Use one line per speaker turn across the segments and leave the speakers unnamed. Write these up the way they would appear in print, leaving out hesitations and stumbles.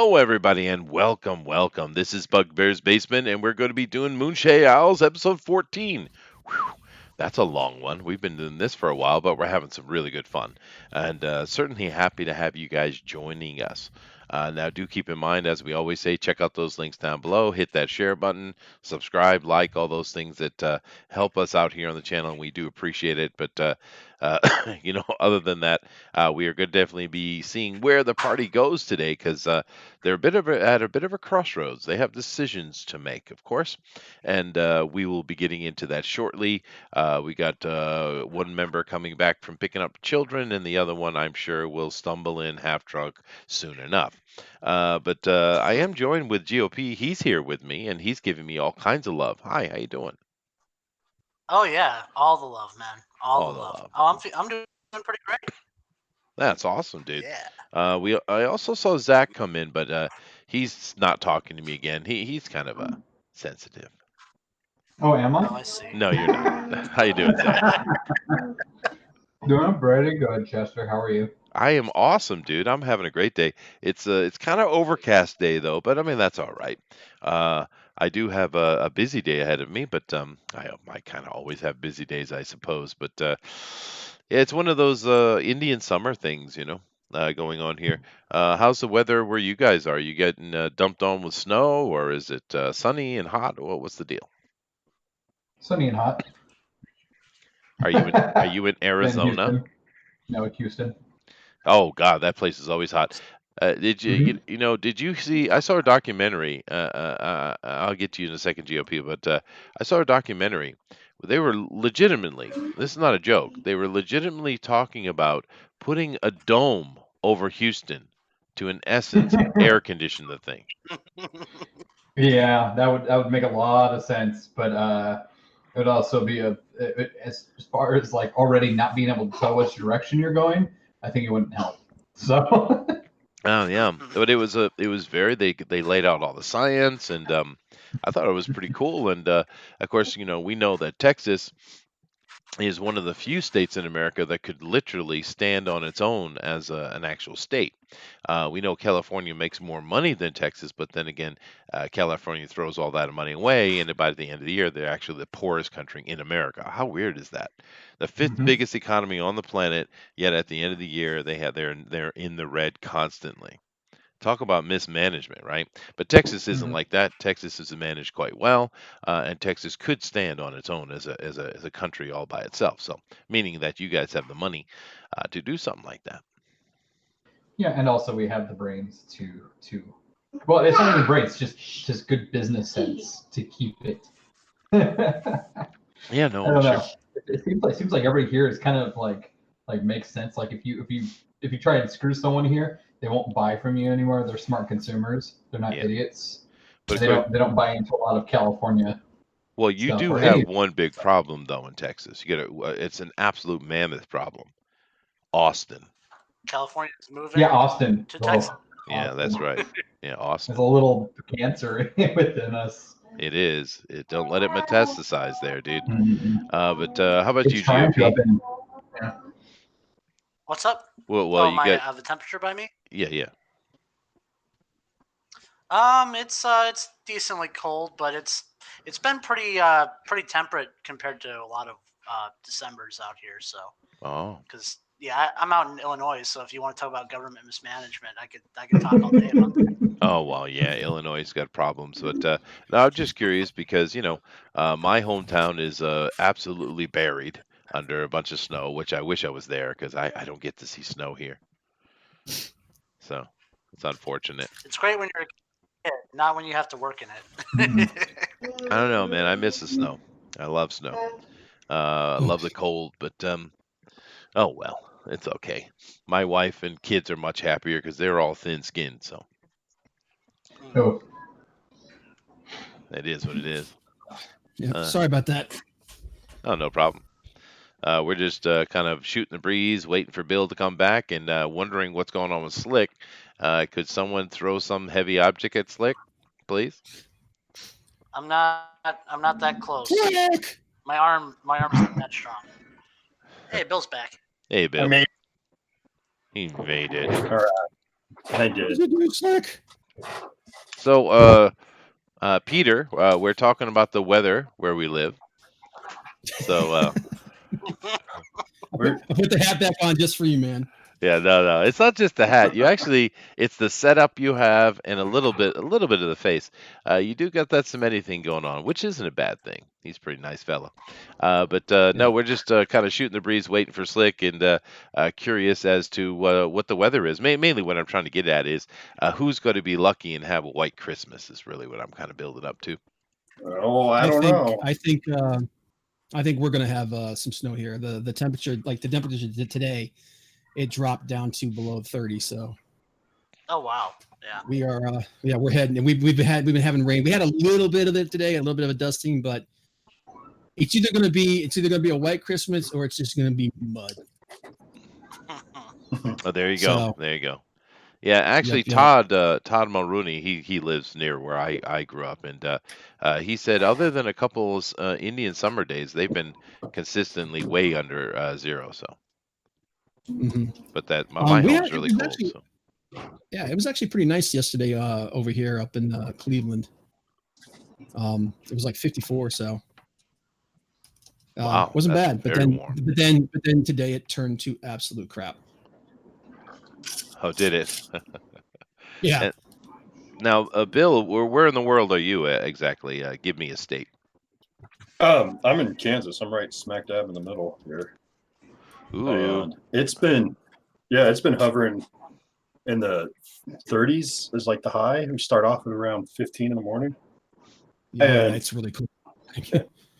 Hello, everybody, and welcome. This is Bugbear's Basement, and we're going to be doing Moonshae Owls episode 14. Whew, that's a long one. We've been doing this for a while, but we're having some really good fun. And certainly happy to have you guys joining us. Now, do keep in mind, as we always say, check out those links down below. Hit that share button, subscribe, like, all those things that help us out here on the channel, and we do appreciate it. But, other than that, we are going to definitely be seeing where the party goes today because they're at a bit of a crossroads. They have decisions to make, of course, and we will be getting into that shortly. We got one member coming back from picking up children, and the other one, I'm sure, will stumble in half drunk soon enough. But I am joined with GOP. He's here with me, and he's giving me all kinds of love. Hi, how you doing?
Oh yeah, all the love, man. All the love. I'm doing pretty great.
That's awesome, dude.
Yeah.
I also saw Zach come in, but he's not talking to me again. He's kind of sensitive.
Oh, am I?
Oh, I see.
No, you're not. How you doing, Zach?
Doing pretty good, Chester. How are you?
I am awesome, dude. I'm having a great day. It's kind of overcast day though, but I mean that's all right. I do have a busy day ahead of me, but I kind of always have busy days, I suppose. But yeah, it's one of those Indian summer things, going on here. How's the weather where you guys are? You getting dumped on with snow, or is it sunny and hot? What's the deal?
Sunny and hot.
Are you in
In
Arizona?
Houston. No, Houston.
Oh God, that place is always hot. Did you,
Mhm.
did you see? I saw a documentary. I'll get to you in a second, GOP. But I saw a documentary. They were legitimately. This is not a joke. They were legitimately talking about putting a dome over Houston to, in essence, air condition the thing.
Yeah, that would make a lot of sense, but it would also be as far as like already not being able to tell which direction you're going. I think it wouldn't help. So
Oh yeah, but it was very they laid out all the science and I thought it was pretty cool and of course we know that Texas is one of the few states in America that could literally stand on its own as an actual state. We know California makes more money than Texas, but then again, California throws all that money away, and by the end of the year, they're actually the poorest country in America. How weird is that? The fifth
Mhm.
biggest economy on the planet, yet at the end of the year, they're in the red constantly. Talk about mismanagement, right? But Texas isn't
Mhm.
like that. Texas is managed quite well, and Texas could stand on its own as a country all by itself. So, meaning that you guys have the money to do something like that.
Yeah, and also we have the brains to well, it's not even brains, just good business sense to keep it. I
Yeah, no, I'm
don't
sure.
know. It seems like everybody here is kind of like makes sense. Like if you try and screw someone here, they won't buy from you anymore. They're smart consumers. They're not
Yeah,
idiots.
but of
And they
course,
don't buy into a lot of California
well, you
stuff
do
or
have
any.
one big problem though in Texas. It's an absolute mammoth problem. Austin.
California's
Yeah,
moving
Austin.
to Texas.
Oh,
Yeah,
Austin.
that's right. Yeah,
There's
Austin.
a little cancer within us.
It is. It don't let it metastasize there, dude.
Mhm.
But how about
It's
you,
trying to.
GOP?
I've been. Yeah.
What's up?
Well,
Oh,
you
my
got
the temperature by me.
yeah.
It's decently cold, but it's been pretty temperate compared to a lot of Decembers out here. So,
Oh.
because yeah, I'm out in Illinois, so if you want to talk about government mismanagement, I could talk all day about that.
Oh well, yeah. Illinois has got problems, but no, I'm just curious because my hometown is absolutely buried under a bunch of snow, which I wish I was there because I don't get to see snow here, so it's unfortunate.
It's great when you're a kid, not when you have to work in
Mhm.
it.
I don't know, man. I miss the snow. I love snow. I love the cold, but oh well, it's okay. My wife and kids are much happier because they're all thin-skinned, so
Mm.
Oh,
it is what it is.
Yeah,
Uh,
sorry about that.
oh, no problem. We're just kind of shooting the breeze, waiting for Bill to come back, and wondering what's going on with Slick. Could someone throw some heavy object at Slick, please?
I'm not that close.
Click!
My arm isn't that strong. Hey, Bill's back.
Hey,
I
Bill.
mean,
He made it.
all right, I
What
did.
did you do, Slick?
So, Peter, we're talking about the weather where we live. So,
I put the hat back on just for you, man.
yeah, no, it's not just the hat. You actually, it's the setup you have, and a little bit of the face. You do got that Semitti thing going on, which isn't a bad thing. He's a pretty nice fella. But no,
Yeah.
we're just kind of shooting the breeze, waiting for Slick, and curious as to what the weather is. Mainly, what I'm trying to get at is who's going to be lucky and have a white Christmas. Is really what I'm kind of building up to.
Oh, I
I
don't
think
know.
I think we're gonna have some snow here. The temperature, like the temperature today, it dropped down to below 30. So
Oh wow. Yeah.
we are we're heading, and we've been having rain. We had a little bit of it today, a little bit of a dusting, but it's either gonna be a white Christmas or it's just gonna be mud.
Oh, there you go.
So
There you go. Yeah, actually,
yep.
Todd Mulrooney, he lives near where I grew up, and he said other than a couple Indian summer days, they've been consistently way under zero. So,
Mhm.
but that my
We
home's
had, it
really
was
cold.
actually
So,
yeah, it was actually pretty nice yesterday over here up in Cleveland. It was like 54, so
wow,
wasn't
that's
bad. But
very
then
warm.
today it turned to absolute crap.
Oh, did it?
Yeah.
And now, Bill, where in the world are you exactly? Give me a state.
I'm in Kansas. I'm right smack dab in the middle here,
Ooh,
and it's been hovering in the 30s is like the high. We start off at around 15 in the morning,
Yeah,
and
it's really cool.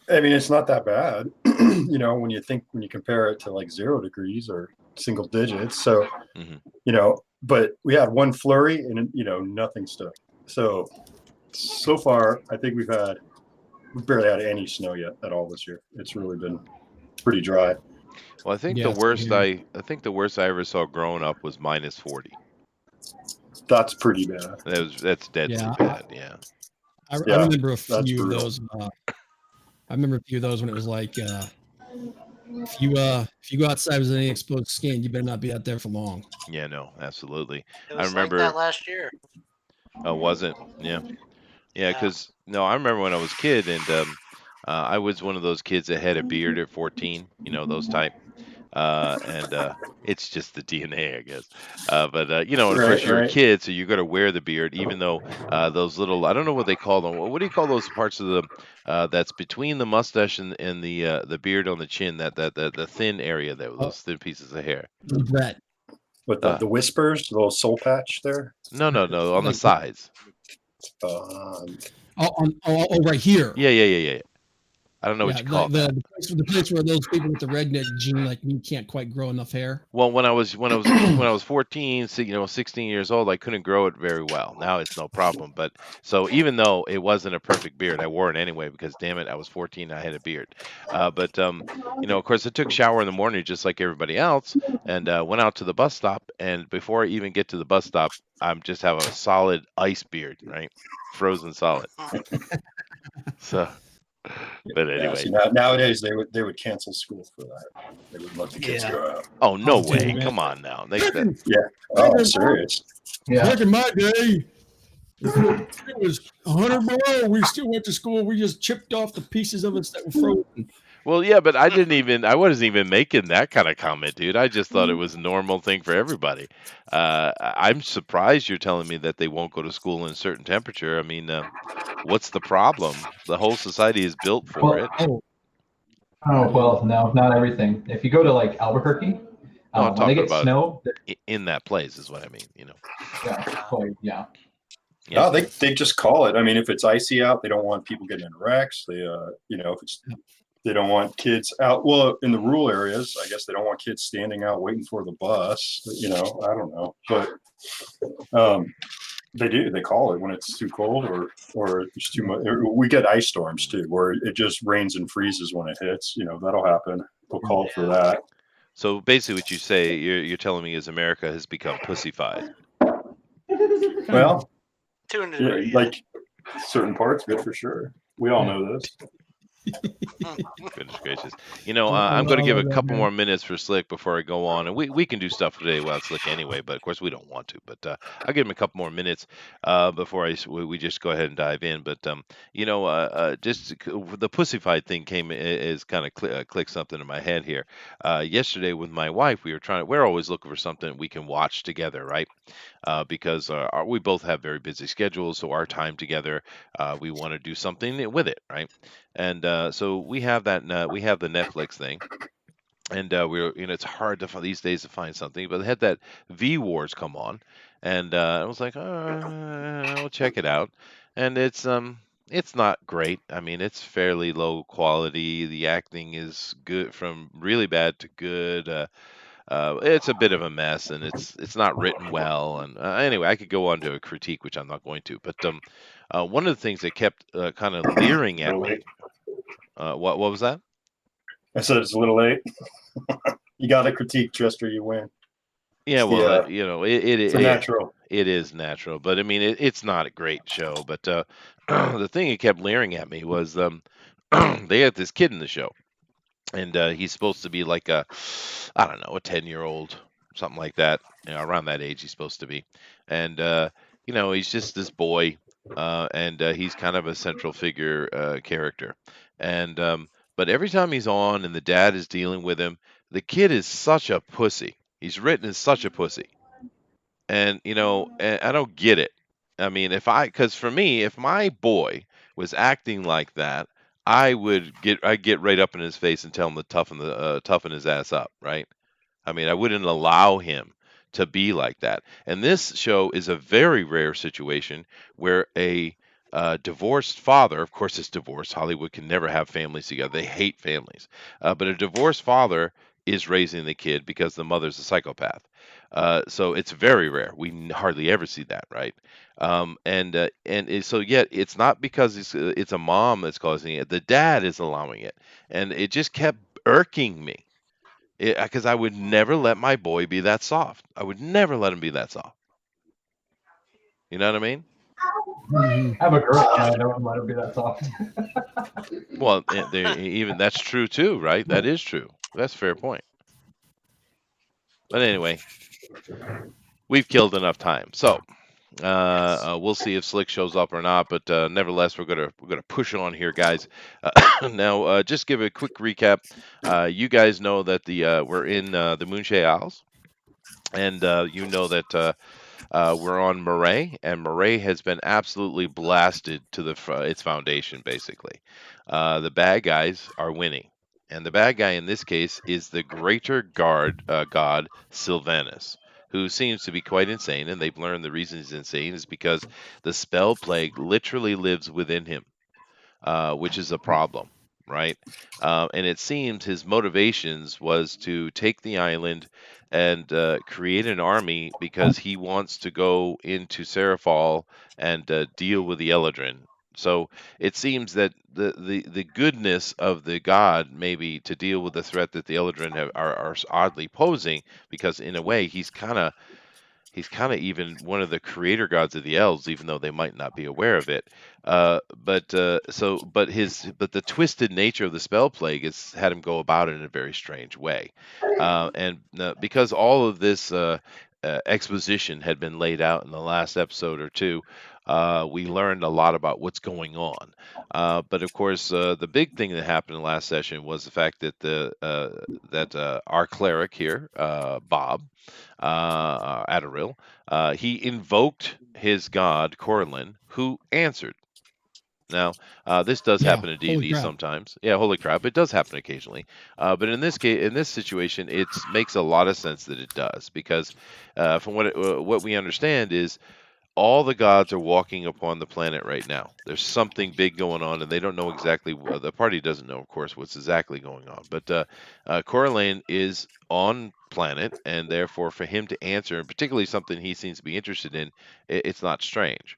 I mean it's not that bad, when you compare it to like 0 degrees or single digits. So
hmm
but we had one flurry and nothing stuck. So far, I think we barely had any snow yet at all this year. It's really been pretty dry.
well, I think
Yeah, same here.
I think the worst I ever saw growing up was -40.
That's pretty bad.
That's deadly
Yeah,
bad. Yeah.
I
Yeah,
remember a
that's
few of
brutal.
those. I remember a few of those when it was like, if you go outside with any exposed skin, you better not be out there for long.
Yeah, no, absolutely.
It
I
was like that
remember.
last year.
Wasn't. Yeah. Yeah,
Yeah.
because no, I remember when I was a kid, and I was one of those kids that had a beard at 14. You know, those type. And it's just the DNA, I guess. But and of course
Right,
you're a
right.
kid, so you're gonna wear the beard, even though those little I don't know what they call them. What do you call those parts of the that's between the mustache and the beard on the chin? The thin area there,
Oh,
those thin pieces of hair.
Brett,
With
Uh,
the whispers, the little soul patch there.
no, on the
like
sides.
Um,
right here.
Yeah. I don't know what
Yeah,
you call that.
the place where those people with the redneck gene like me can't quite grow enough hair.
Well, when I was 14, 16 years old, I couldn't grow it very well. Now it's no problem. But so even though it wasn't a perfect beard, I wore it anyway because damn it, I was 14, I had a beard. But of course, I took a shower in the morning just like everybody else, and went out to the bus stop. And before I even get to the bus stop, I'm just have a solid ice beard, right, frozen solid. So, but
yeah. See,
anyway,
nowadays they would cancel school for that. They would let the kids
Yeah.
go out.
oh no
Oh, dude,
way,
man.
come on now,
Yeah. Oh, I'm serious.
Yeah.
Back in my day, it was 100 below. We still went to school. We just chipped off the pieces of us that were frozen.
Well, yeah, but I wasn't even making that kind of comment, dude. I just thought it was a normal thing for everybody. I'm surprised you're telling me that they won't go to school in a certain temperature. I mean, what's the problem? The whole society is built for
Well,
it.
Oh,
oh well, no, not everything. If you go to like Albuquerque,
No, I'm
when they
talking
get
about
snow,
in that place is what I mean.
yeah, quite, yeah.
Yeah.
No, they just call it. I mean, if it's icy out, they don't want people getting in wrecks. They if it's they don't want kids out. Well, in the rural areas, I guess they don't want kids standing out waiting for the bus. I don't know, but they do. They call it when it's too cold or it's too much. We get ice storms too, where it just rains and freezes when it hits. That'll happen. They'll call for that.
So basically, what you're telling me is America has become pussified.
Well,
To a
yeah,
degree.
like certain parts of it for sure. We all know this.
Goodness gracious.
I
I'm going to give a
love that,
couple
man.
more minutes for Slick before I go on. And we can do stuff today without Slick anyway, but of course we don't want to. But I'll give him a couple more minutes before we just go ahead and dive in. But, the pussyfied thing is kind of clicked something in my head here. Yesterday with my wife, we're always looking for something we can watch together, right? Because we both have very busy schedules. So our time together, we want to do something with it, right? And so we have we have the Netflix thing, and it's hard to these days to find something, but they had that V Wars come on, and I was like, I'll check it out, and it's not great. I mean, it's fairly low quality. The acting is good from really bad to good. It's a bit of a mess, and it's not written well. And anyway, I could go on to a critique, which I'm not going to. But one of the things that kept kind of leering
A
at
little
me.
late.
What was that?
I said it's a little late. You got to critique just or you win.
Yeah,
It's
well,
the
it
it's a natural.
it is natural, but I mean, it's not a great show. But the thing that kept leering at me was they had this kid in the show, and he's supposed to be like I don't know, a 10-year-old, something like that. Around that age, he's supposed to be, and he's just this boy, and he's kind of a central figure character, and but every time he's on and the dad is dealing with him, the kid is such a pussy. He's written as such a pussy, and and I don't get it. I mean, because for me, if my boy was acting like that, I'd get right up in his face and tell him to toughen his ass up, right? I mean, I wouldn't allow him to be like that. And this show is a very rare situation where a divorced father, of course, it's divorced. Hollywood can never have families together. They hate families. But a divorced father is raising the kid because the mother's a psychopath. So it's very rare. Hardly ever see that, right? So yet it's not because it's a mom that's causing it. The dad is allowing it, and it just kept irking me because I would never let my boy be that soft. I would never let him be that soft. You know what I mean?
Mhm.
I have a girl and I don't let her be that soft.
Well, even that's true too, right? That is true. That's a fair point. But anyway, we've killed enough time. So we'll see if Slick shows up or not. But nevertheless, we're gonna push on here, guys. Now, just give a quick recap. You guys know that we're in the Moonshae Isles, and you know that we're on Moray, and Moray has been absolutely blasted to its foundation. Basically, the bad guys are winning, and the bad guy in this case is the greater god Sylvanus, who seems to be quite insane. And they've learned the reason he's insane is because the spell plague literally lives within him, which is a problem, right? And it seems his motivations was to take the island and create an army because he wants to go into Sarifal and deal with the Eladrin. So it seems that the goodness of the god maybe to deal with the threat that the Eladrin are oddly posing, because in a way he's kind of even one of the creator gods of the elves, even though they might not be aware of it. But the twisted nature of the spell plague has had him go about it in a very strange way, and because all of this exposition had been laid out in the last episode or two. We learned a lot about what's going on, but of course, the big thing that happened in the last session was the fact that our cleric here, Bob, Adderil, he invoked his god Corlin, who answered. Now, this does
Yeah.
happen in
Holy
D&D
crap.
sometimes. Yeah, holy crap, it does happen occasionally. But in this case, in this situation, it makes a lot of sense that it does, because from what we understand is all the gods are walking upon the planet right now. There's something big going on, and they don't know exactly. The party doesn't know, of course, what's exactly going on. But Corellane is on planet, and therefore, for him to answer, and particularly something he seems to be interested in, it's not strange.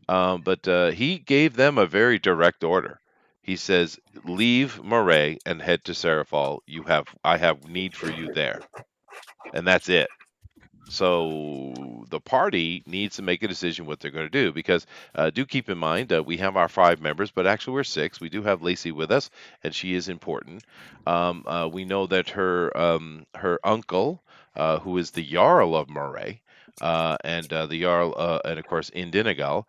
But he gave them a very direct order. He says, "Leave Moray and head to Sarifal. I have need for you there," and that's it. So the party needs to make a decision what they're going to do because do keep in mind we have our 5 members, but actually we're 6. We do have Lacey with us, and she is important. We know that her uncle, who is the Jarl of Moray, and the Jarl, and of course in Dinale,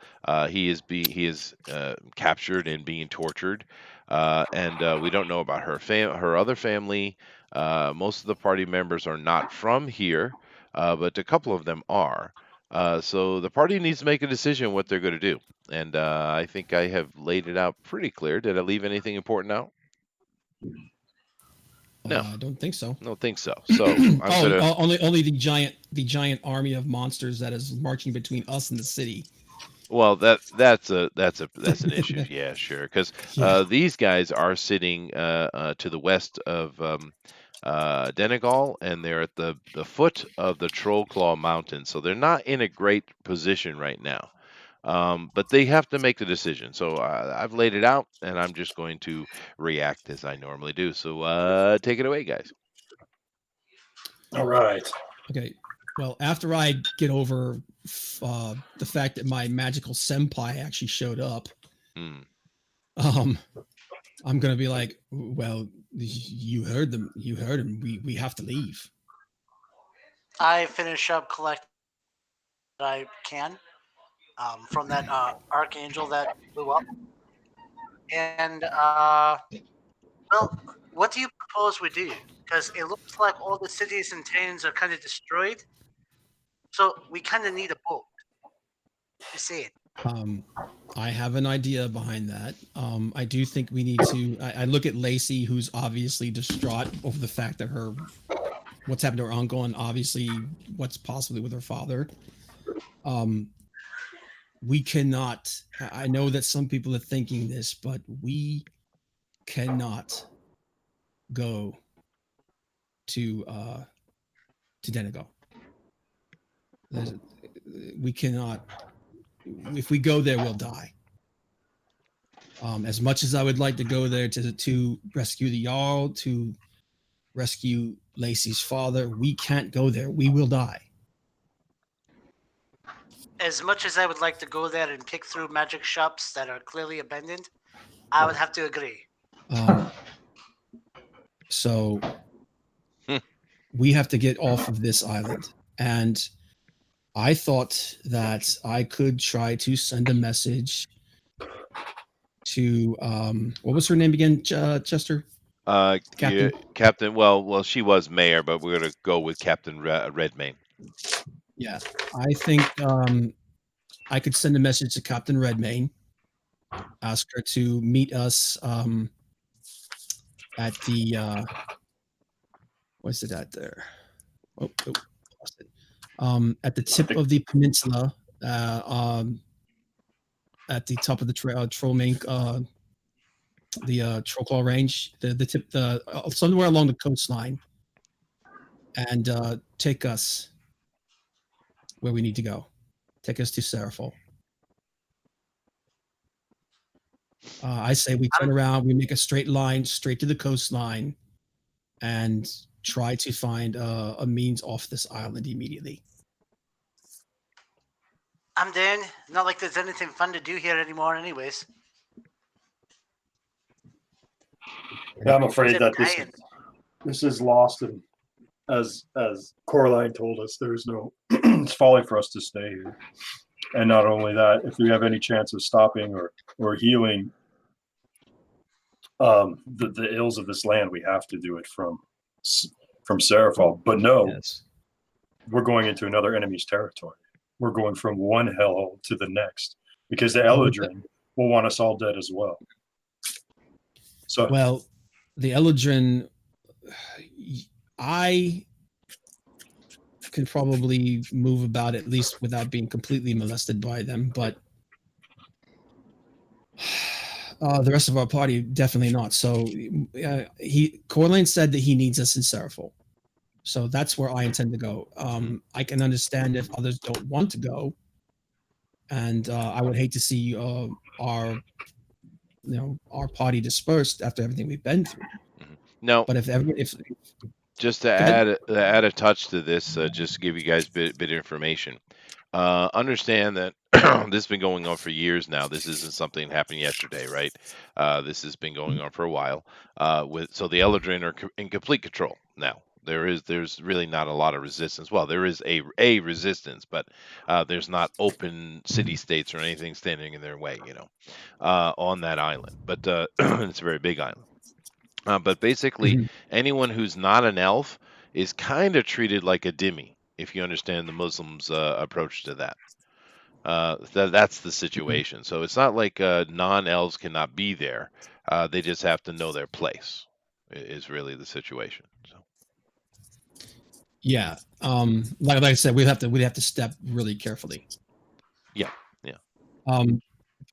he is captured and being tortured, and we don't know about her other family. Most of the party members are not from here, but a couple of them are. So the party needs to make a decision what they're going to do. And I think I have laid it out pretty clear. Did I leave anything important out? No.
I don't think so.
Don't think so. So I'm gonna.
Only the giant army of monsters that is marching between us and the city.
Well, that's an issue. Yeah, sure. Because
Yeah.
these guys are sitting to the west of Denegal, and they're at the foot of the Trollclaw Mountain. So they're not in a great position right now. But they have to make the decision. So I've laid it out, and I'm just going to react as I normally do. So take it away, guys.
All right.
Okay. Well, after I get over the fact that my magical senpai actually showed up,
Hmm.
I'm gonna be like, well, you heard them. You heard him. We have to leave.
I finish up collect what I can from that archangel that blew up. And well, what do you propose we do? Because it looks like all the cities and towns are kind of destroyed, so we kind of need a boat. You see it?
I have an idea behind that. I do think we need to. I look at Lacey, who's obviously distraught over the fact that what's happened to her uncle, and obviously what's possibly with her father. We cannot. I know that some people are thinking this, but we cannot go to Denegal. We cannot. If we go there, we'll die. As much as I would like to go there to rescue the Jarl, to rescue Lacey's father, we can't go there. We will die.
As much as I would like to go there and pick through magic shops that are clearly abandoned, I would have to agree.
So we have to get off of this island. And I thought that I could try to send a message to what was her name again, Chester? Captain.
Yeah, Captain. Well, she was mayor, but we're gonna go with Captain Redmayne.
Yeah, I think I could send a message to Captain Redmayne, ask her to meet us at the what's it at there? Oh, lost it. At the tip of the peninsula, at the top of the Trollmane, the Trollclaw Range, the tip, somewhere along the coastline, and take us where we need to go. Take us to Sarifal. I say we turn around, we make a straight line straight to the coastline, and try to find a means off this island immediately.
I'm down. Not like there's anything fun to do here anymore, anyways.
Yeah, I'm afraid
Except
that
dying.
this is lost, and as Coraline told us, there's no it's folly for us to stay here. And not only that, if we have any chance of stopping or healing the ills of this land, we have to do it from Sarifal. But no,
Yes.
We're going into another enemy's territory. We're going from one hellhole to the next because the Eldrin will want us all dead as well. So
Well, the Eldrin, I can probably move about at least without being completely molested by them, but the rest of our party definitely not. So Corlane said that he needs us in Sarifal. So that's where I intend to go. I can understand if others don't want to go, and I would hate to see our party dispersed after everything we've been through.
No,
But if
Just to
ahead.
add a touch to this, just to give you guys bit of information. Understand that this has been going on for years now. This isn't something that happened yesterday, right? This has been going on for a while. So the Eldrin are in complete control now. There's really not a lot of resistance. Well, there is a resistance, but there's not open city states or anything standing in their way, on that island. But it's a very big island. But basically,
Mhm.
anyone who's not an elf is kind of treated like a dhimmi, if you understand the Muslims' approach to that. That's the situation. So it's not like non-elves cannot be there. They just have to know their place. Is really the situation. So
Yeah. Like I said, we'd have to step really carefully.
yeah.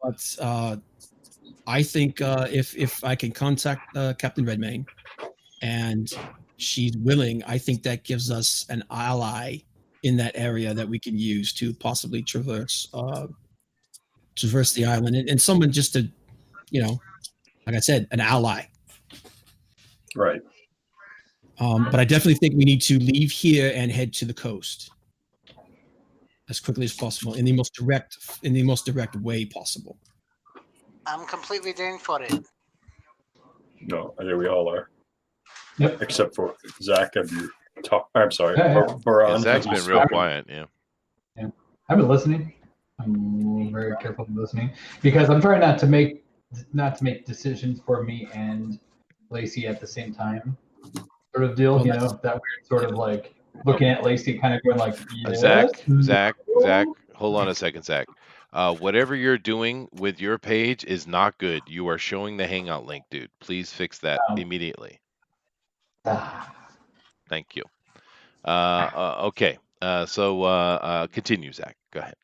But I think if I can contact Captain Redmayne and she's willing, I think that gives us an ally in that area that we can use to possibly traverse the island, and someone just to, like I said, an ally.
Right.
But I definitely think we need to leave here and head to the coast as quickly as possible in the most direct way possible.
I'm completely down for it.
No, I think we all are.
Yep.
Except for Zach. Have you talked? I'm sorry.
Yeah, yeah.
Baran,
Zach's
have you
been real
spoken?
quiet. Yeah.
I've been listening. I'm very careful listening because I'm trying not to make decisions for me and Lacey at the same time, sort of deal.
Well,
That weird sort of like looking at Lacey, kind of going like,
Zach,
yes,
Zach,
no.
hold on a second, Zach. Whatever you're doing with your page is not good. You are showing the Hangout link, dude. Please fix that immediately.
Ah.
Thank you. Okay. So continue, Zach. Go ahead.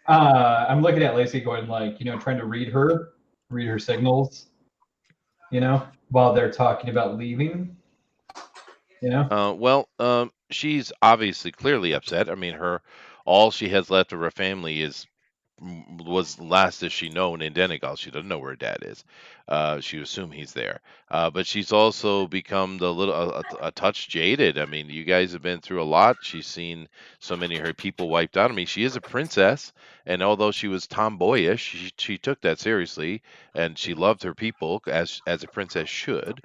I'm looking at Lacey going like, trying to read her signals, while they're talking about leaving,
She's obviously clearly upset. I mean, all she has left of her family was last as she known in Denegal. She doesn't know where her dad is. She assume he's there. But she's also become a touch jaded. I mean, you guys have been through a lot. She's seen so many of her people wiped out. I mean, she is a princess, and although she was tomboyish, she took that seriously, and she loved her people as a princess should.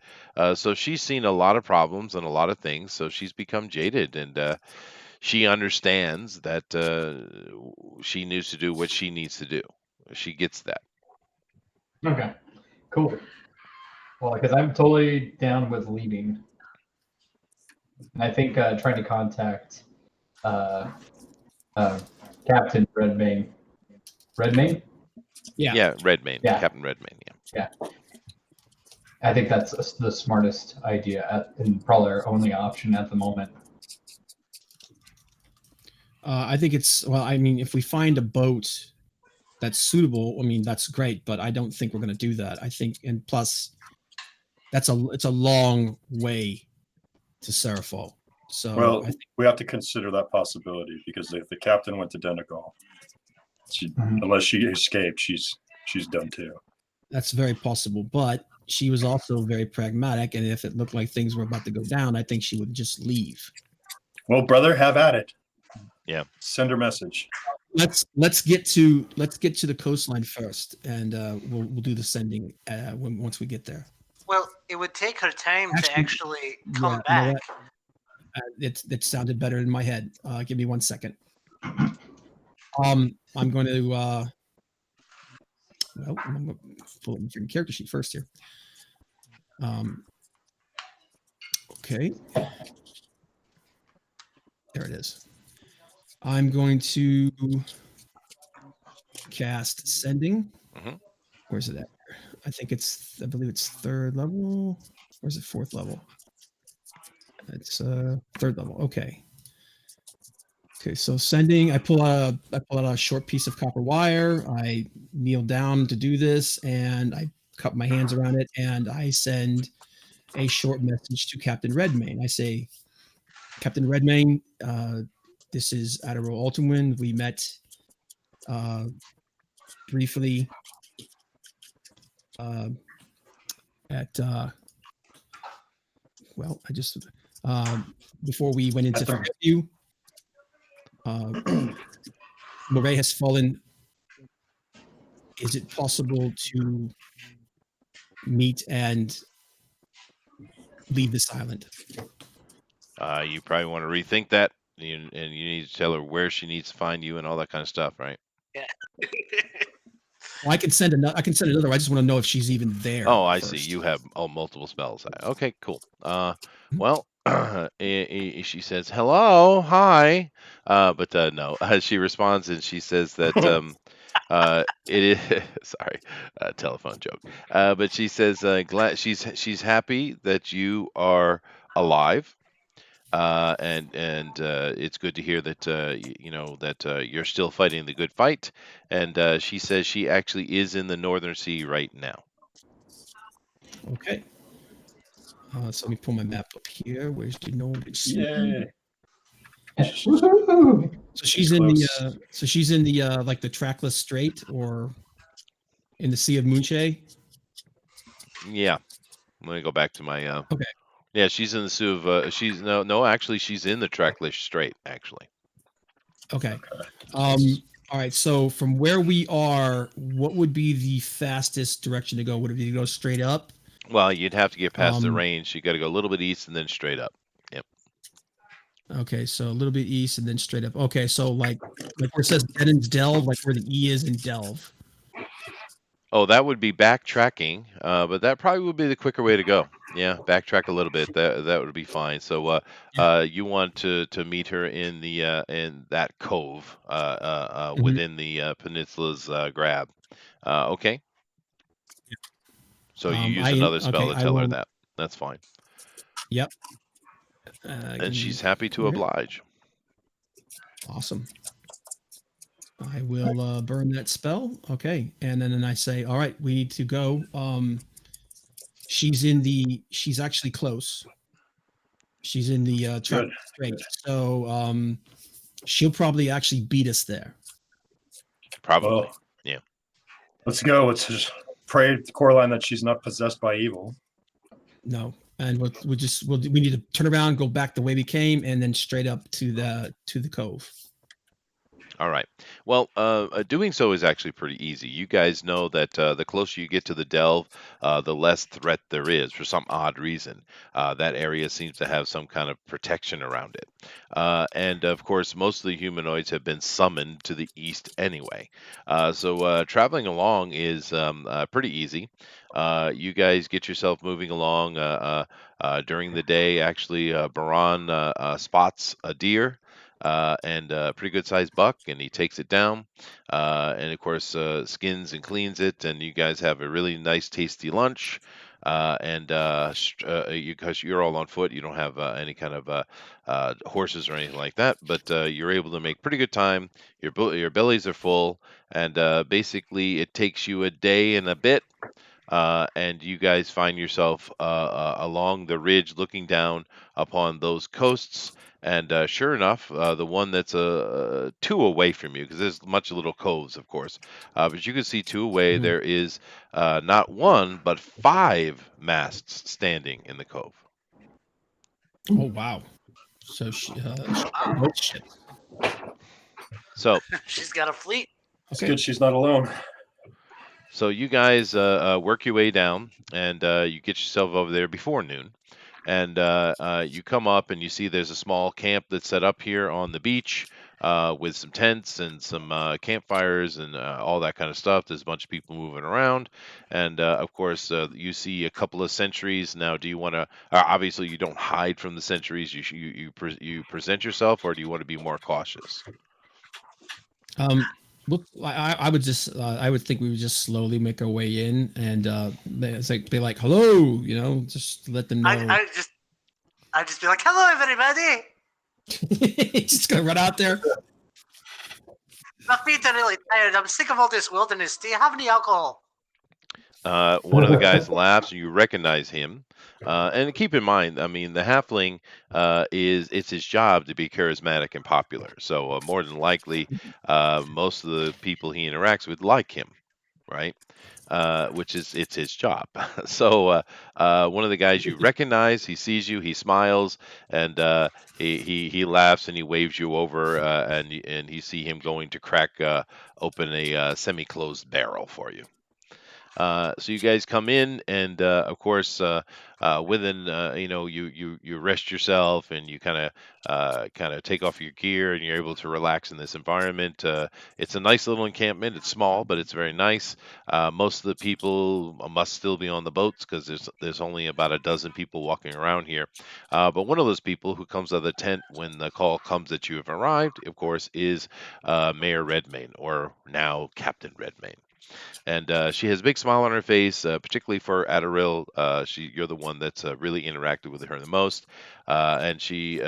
So she's seen a lot of problems and a lot of things. So she's become jaded, and she understands that she needs to do what she needs to do. She gets that.
Okay, cool. Well, because I'm totally down with leaving. And I think trying to contact Captain Redmayne. Redmayne?
Yeah, Redmayne,
Yeah.
Captain Redmayne. Yeah.
I think that's the smartest idea and probably our only option at the moment.
I think I mean, if we find a boat that's suitable, I mean, that's great, but I don't think we're going to do that. I think, and plus, it's a long way to Sarifal. So
Well,
I think,
we have to consider that possibility because if the captain went to Denegal, unless she escaped, she's done too.
that's very possible. But she was also very pragmatic, and if it looked like things were about to go down, I think she would just leave.
Well, brother, have at it.
Yeah.
Send her message.
Let's get to the coastline first, and we'll do the sending once we get there.
Well, it would take her time to actually come
yeah,
back.
You know it sounded better in my head. Give me 1 second. I'm going to I'm going to pull up your character sheet first here. Okay, there it is. I'm going to cast sending.
Mhm.
Where's it at? I believe it's 3rd level. Or is it 4th level? It's 3rd level. Okay. So sending, I pull out a short piece of copper wire. I kneel down to do this, and I cup my hands around it, and I send a short message to Captain Redmayne. I say, Captain Redmayne, this is Admiral Altonwind. We met briefly at before we went into Fairview. Moray has fallen. Is it possible to meet and leave this island?
You probably want to rethink that, and you need to tell her where she needs to find you and all that kind of stuff, right?
Yeah.
Well, I can send another. I can send another. I just want to know if she's even there.
Oh, I see.
first.
You have multiple spells. Okay, cool. Well, she says hello, hi, but no. She responds and she says that it is sorry, telephone joke. But she says glad she's happy that you are alive. And it's good to hear that you know that you're still fighting the good fight. And she says she actually is in the Northern Sea right now.
Okay. So let me pull my map up here. Where's the Northern Sea?
Yay.
Woohoo!
So she's in the.
Close.
So she's in the like the trackless strait or in the Sea of Moonshae.
Yeah, let me go back to my.
Okay.
Yeah, she's in the Sea of. She's no. Actually, she's in the Trackless Strait. Actually.
Okay. All right. So from where we are, what would be the fastest direction to go? Would it be to go straight up?
Well, you'd have to get past the
Um,
range. You got to go a little bit east and then straight up. Yep.
Okay, so a little bit east and then straight up. Okay, so like where it says Denon's Delve, like where the E is in Delve.
Oh, that would be backtracking, but that probably would be the quicker way to go. Yeah, backtrack a little bit. That would be fine. So, you want to meet her in that cove
Mhm.
within the peninsula's grab. Okay. So you use another spell to
I
tell her
will.
that. That's fine.
Yep.
And she's happy to
okay.
oblige.
Awesome. I will burn that spell. Okay, and then I say, all right, we need to go. She's actually close. She's in the track
Good.
straight. So she'll probably actually beat us there.
Probably.
Well,
Yeah.
let's go. Let's just pray to Coraline that she's not possessed by evil.
No, and we need to turn around, go back the way we came, and then straight up to the cove.
All right. Well, doing so is actually pretty easy. You guys know that the closer you get to the delve, the less threat there is for some odd reason. That area seems to have some kind of protection around it. And of course, most of the humanoids have been summoned to the east anyway. So traveling along is pretty easy. You guys get yourself moving along during the day. Actually, Baran spots a deer and a pretty good sized buck, and he takes it down, and of course skins and cleans it, and you guys have a really nice, tasty lunch. Because you're all on foot, you don't have any kind of horses or anything like that, but you're able to make pretty good time. Your bellies are full, and basically it takes you a day and a bit. And you guys find yourself along the ridge looking down upon those coasts. And sure enough, the one that's two away from you, because there's much little coves, of course, but you can see two away,
Mhm.
there is not one, but 5 masts standing in the cove.
Oh wow! So she both ships.
So,
She's got a fleet.
It's
Okay.
good she's not alone.
so you guys work your way down, and you get yourself over there before noon. And you come up and you see there's a small camp that's set up here on the beach with some tents and some campfires and all that kind of stuff. There's a bunch of people moving around, and of course you see a couple of sentries. Now, do you want to? Obviously, you don't hide from the sentries. You present yourself, or do you want to be more cautious?
Well, I would just I would think we would just slowly make our way in, and it's like be like, hello, just let them know.
I just be like, hello everybody.
Just gonna run out there.
My feet are really tired. I'm sick of all this wilderness. Do you have any alcohol?
One of the guys laughs, and you recognize him. And keep in mind, I mean, the halfling it's his job to be charismatic and popular. So more than likely, most of the people he interacts with like him, right? which is it's his job. So one of the guys you recognize, he sees you, he smiles, and he laughs and he waves you over, and you see him going to crack open a semi-closed barrel for you. So you guys come in, and of course, within you rest yourself, and you kind of take off your gear, and you're able to relax in this environment. It's a nice little encampment. It's small, but it's very nice. Most of the people must still be on the boats because there's only about a dozen people walking around here. But one of those people who comes out of the tent when the call comes that you have arrived, of course, is Mayor Redmayne, or now Captain Redmayne, and she has a big smile on her face, particularly for Adderall. You're the one that's really interacted with her the most, and she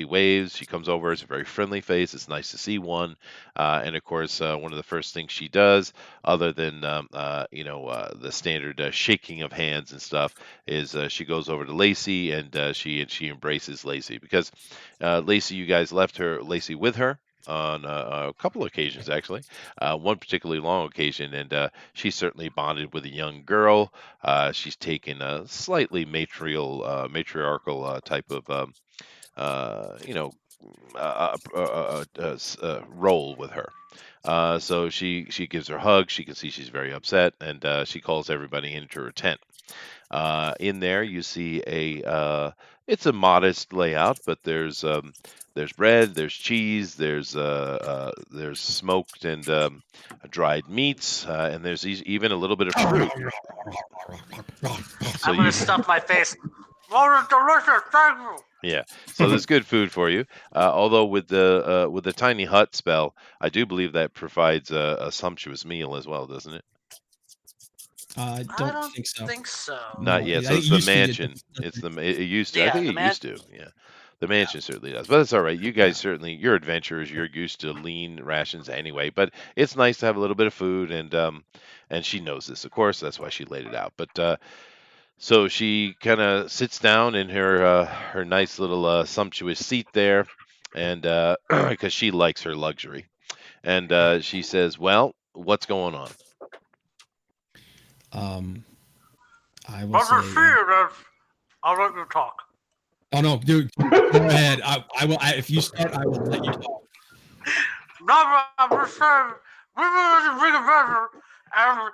waves. She comes over. It's a very friendly face. It's nice to see one, and of course, one of the first things she does, other than the standard shaking of hands and stuff, is she goes over to Lacey, and she embraces Lacey because Lacey, you guys left her Lacey with her on a couple of occasions actually, one particularly long occasion, and she certainly bonded with a young girl. She's taken a slightly matriarchal type of you know role with her. So she gives her hug. She can see she's very upset, and she calls everybody into her tent. In there, you see it's a modest layout, but there's bread, there's cheese, there's smoked and dried meats, and there's even a little bit of fruit. So
I'm gonna
you,
stuff my face. Oh, it's delicious. Thank you.
yeah, so there's good food for you. Although with the tiny hut spell, I do believe that provides a sumptuous meal as well, doesn't it?
I
I
don't
don't
think so.
think so.
Not
No,
yet.
I
So
think
it's
it
the
used to.
mansion. It's it used to. I
Yeah,
think
the
it
man.
used to. Yeah, the
Yeah.
mansion certainly does. But it's all right. You guys
Yeah.
certainly, you're adventurers. You're used to lean rations anyway. But it's nice to have a little bit of food, and she knows this, of course. That's why she laid it out. But so she kind of sits down in her nice little sumptuous seat there, and because she likes her luxury, and she says, "Well, what's going on?"
Um, I will
But the
say.
fear is, I'll let you talk.
Oh no, dude, go ahead. I will. If you start, I will let you talk.
No, I'm just saying, we were in big adventure, and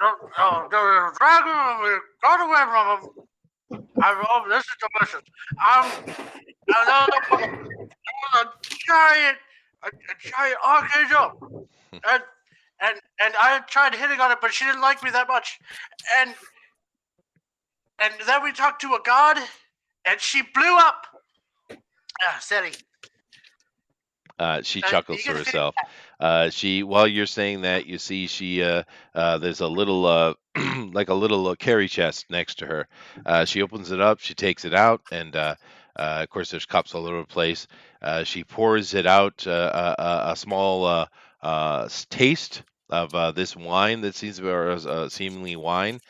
the dragon got away from him. This is delicious. There was giant, a giant archangel, and and I tried hitting on it, but she didn't like me that much, and and then we talked to a god, and she blew up. Steady.
She
You
chuckles to
get the feeling.
herself. While you're saying that, you see there's a little like a little carry chest next to her. She opens it up, she takes it out, and of course there's cups all over the place. She pours it out, a small taste of this wine that seems or seemingly wine.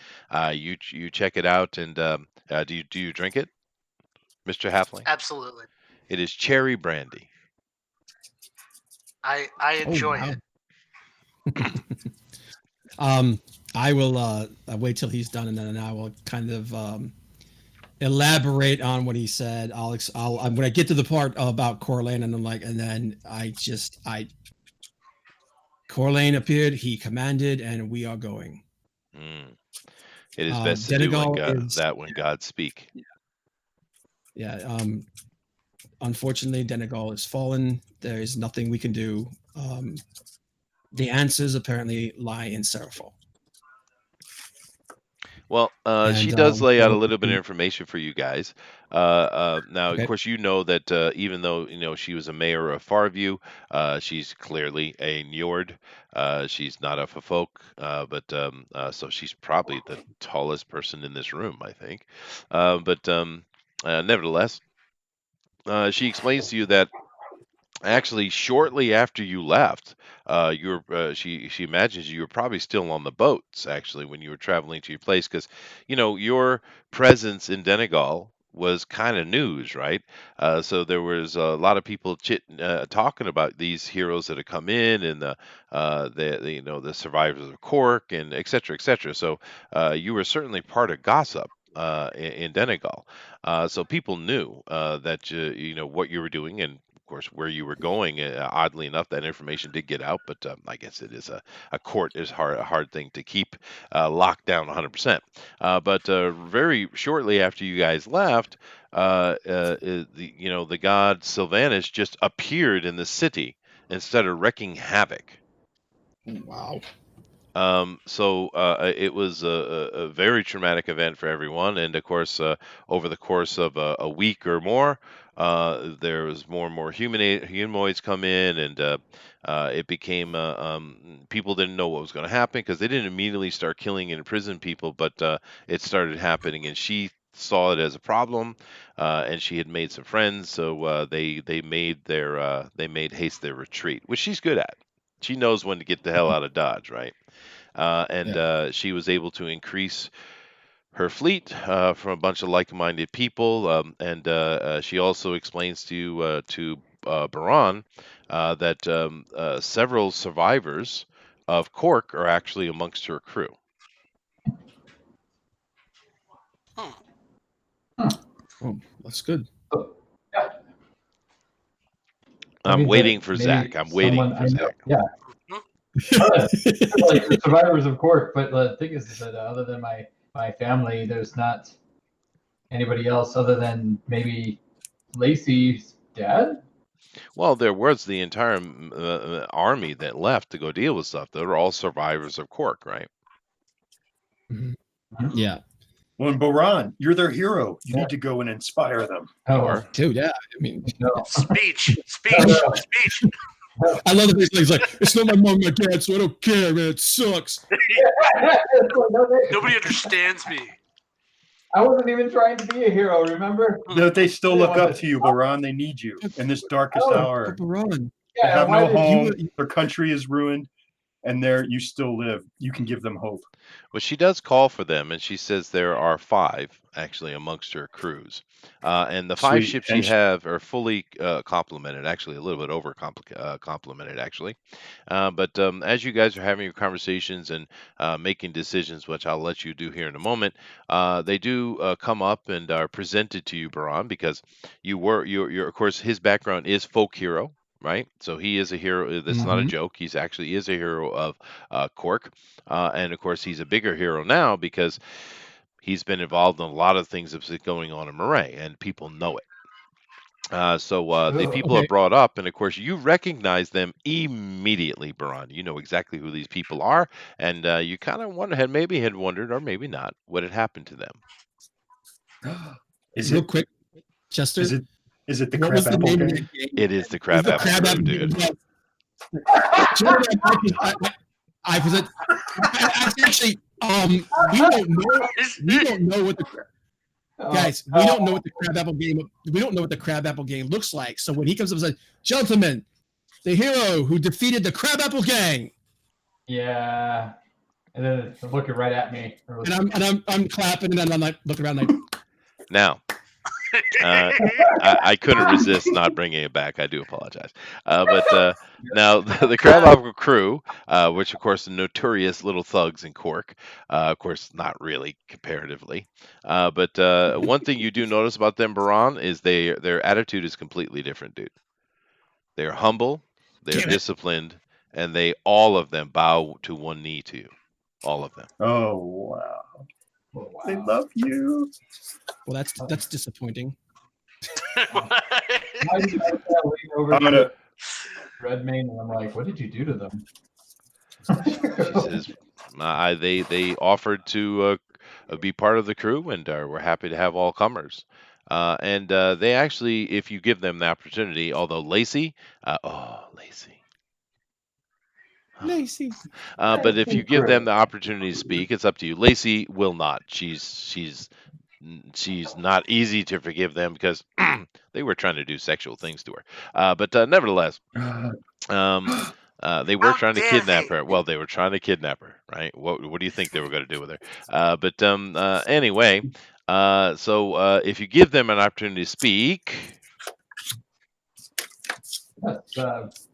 You check it out, and do you drink it, Mr. Halfling?
Absolutely.
It is cherry brandy.
I
Oh
enjoy
wow.
it.
I will wait till he's done, and then I will kind of elaborate on what he said. When I get to the part about Corlane, and I'm like, and then Corlane appeared. He commanded, and we are going.
Mm. It is best to do
Denegal is
that when gods speak.
yeah. Unfortunately, Denegal is fallen. There is nothing we can do. The answers apparently lie in Sarifal.
Well, she
And
does lay out a
going
little bit of
to
information for you guys. Now, of
okay.
course, you know that even though she was a mayor of Farview, she's clearly a Njord. She's not a Folk, but so she's probably the tallest person in this room, I think. But nevertheless, she explains to you that actually, shortly after you left, she imagines you were probably still on the boats actually when you were traveling to your place because your presence in Denegal was kind of news, right? So there was a lot of people talking about these heroes that had come in, and the survivors of Cork, and et cetera, et cetera. So you were certainly part of gossip in Donegal. So people knew that what you were doing, and of course where you were going. Oddly enough, that information did get out, but I guess it is a court is a hard thing to keep locked down 100%. But very shortly after you guys left, the god Sylvanus just appeared in the city and started wreaking havoc.
Wow.
So it was a very traumatic event for everyone, and of course, over the course of a week or more, there was more and more humanoids come in, and it became people didn't know what was going to happen because they didn't immediately start killing and imprison people, but it started happening, and she saw it as a problem, and she had made some friends, so they made haste their retreat, which she's good at. She knows when to get the hell out of Dodge, right? And she was able to increase her fleet from a bunch of like-minded people, and she also explains to Baran that several survivors of Cork are actually amongst her crew.
Oh, that's good.
Yeah.
I'm
Maybe
waiting
that
for
maybe
Zach. I'm waiting
someone
for
I know.
Zach.
Yeah. Like the survivors of Cork, but the thing is that other than my family, there's not anybody else other than maybe Lacey's dad.
Well, there was the entire army that left to go deal with stuff. They were all survivors of Cork, right?
Mhm. Yeah.
Well, and Boran, you're their hero. You
Yeah.
need to go and inspire them.
Oh,
Or
Dude, yeah. I mean,
no.
Speech.
I love the he's like, it's not my mom, my dad, so I don't care, man. It sucks.
Nobody understands me.
I wasn't even trying to be a hero, remember?
They still look up to you, Boran. They need you in this darkest
Oh,
hour.
Baran.
They have
why
no
did
home.
you-
Their country is ruined, and there you still live. You can give them hope.
well, she does call for them, and she says there are 5 actually amongst her crews, and the 5
Sweet.
ships
And
she have are fully complemented. Actually, a little bit over complemented, actually. But as you guys are having your conversations and making decisions, which I'll let you do here in a moment, they do come up and are presented to you, Baran, because you're of course his background is folk hero. Right, so he is a hero. That's not a
Mhm.
joke. He's actually is a hero of Cork, and of course, he's a bigger hero now because he's been involved in a lot of things that's going on in Moray, and people know it. So the people are
Okay.
brought up, and of course, you recognize them immediately, Baran. You know exactly who these people are, and you kind of had wondered, or maybe not, what had happened to them.
is
Real
it
quick, Chester.
is it the
What was the
crab apple
name of
game?
that game?
It is the
It was
crab
the
apple
crab
crew,
apple game.
dude.
Yes. Do you know what I present? I actually, we don't know what the guys. We don't know what the crab apple game. We don't know what the crab apple game looks like. So when he comes up and says, "Gentlemen, the hero who defeated the crab apple gang,"
Yeah. And then they're looking right at me.
and I'm clapping, and then I'm like looking around like,
Now, I couldn't resist not bringing it back. I do apologize. But now the Crab Apple crew, which of course are notorious little thugs in Cork, of course not really comparatively. But one thing you do notice about them, Baran, is their attitude is completely different, dude. They're humble, they're
Damn it.
disciplined, and they all of them bow to one knee to you. All of them.
Oh wow.
Oh, wow.
They love you.
"Well, that's disappointing."
Why did I lean over
I'm
to
gonna
Redmayne and I'm like, what did you do to them?
She says, they offered to be part of the crew, and we're happy to have all comers. And they actually, if you give them the opportunity, although Lacey, Lacey.
Lacey.
But if you give them the opportunity to speak, it's up to you. Lacey will not. She's not easy to forgive them because they were trying to do sexual things to her. But nevertheless, they were
How
trying to
dare
kidnap
they?
her. Well, they were trying to kidnap her, right? What do you think they were going to do with her? But anyway, So if you give them an opportunity to speak,
Yes,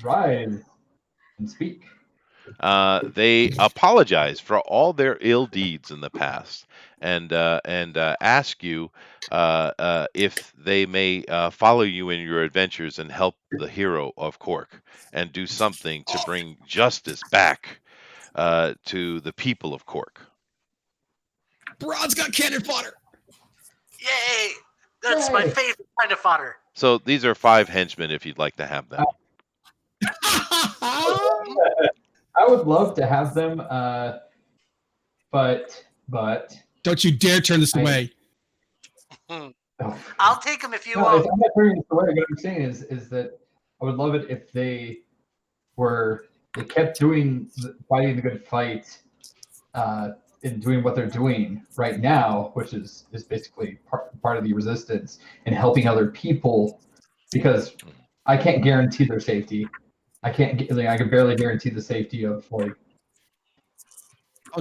rise and speak.
they apologize for all their ill deeds in the past, and ask you if they may follow you in your adventures and help the hero of Cork and do something to bring justice back to the people of Cork.
Brod's got cannon fodder.
Yay! That's my
Yay.
favorite kind of fodder.
So these are 5 henchmen if you'd like to have them.
I would love to have them, but
Don't you dare turn this
I-
away.
oh,
I'll take them if you
no,
want.
I'm not turning this away. What I'm saying is that I would love it if they kept fighting the good fight, and doing what they're doing right now, which is basically part of the resistance and helping other people, because I can't guarantee their safety. I can barely guarantee the safety of
Oh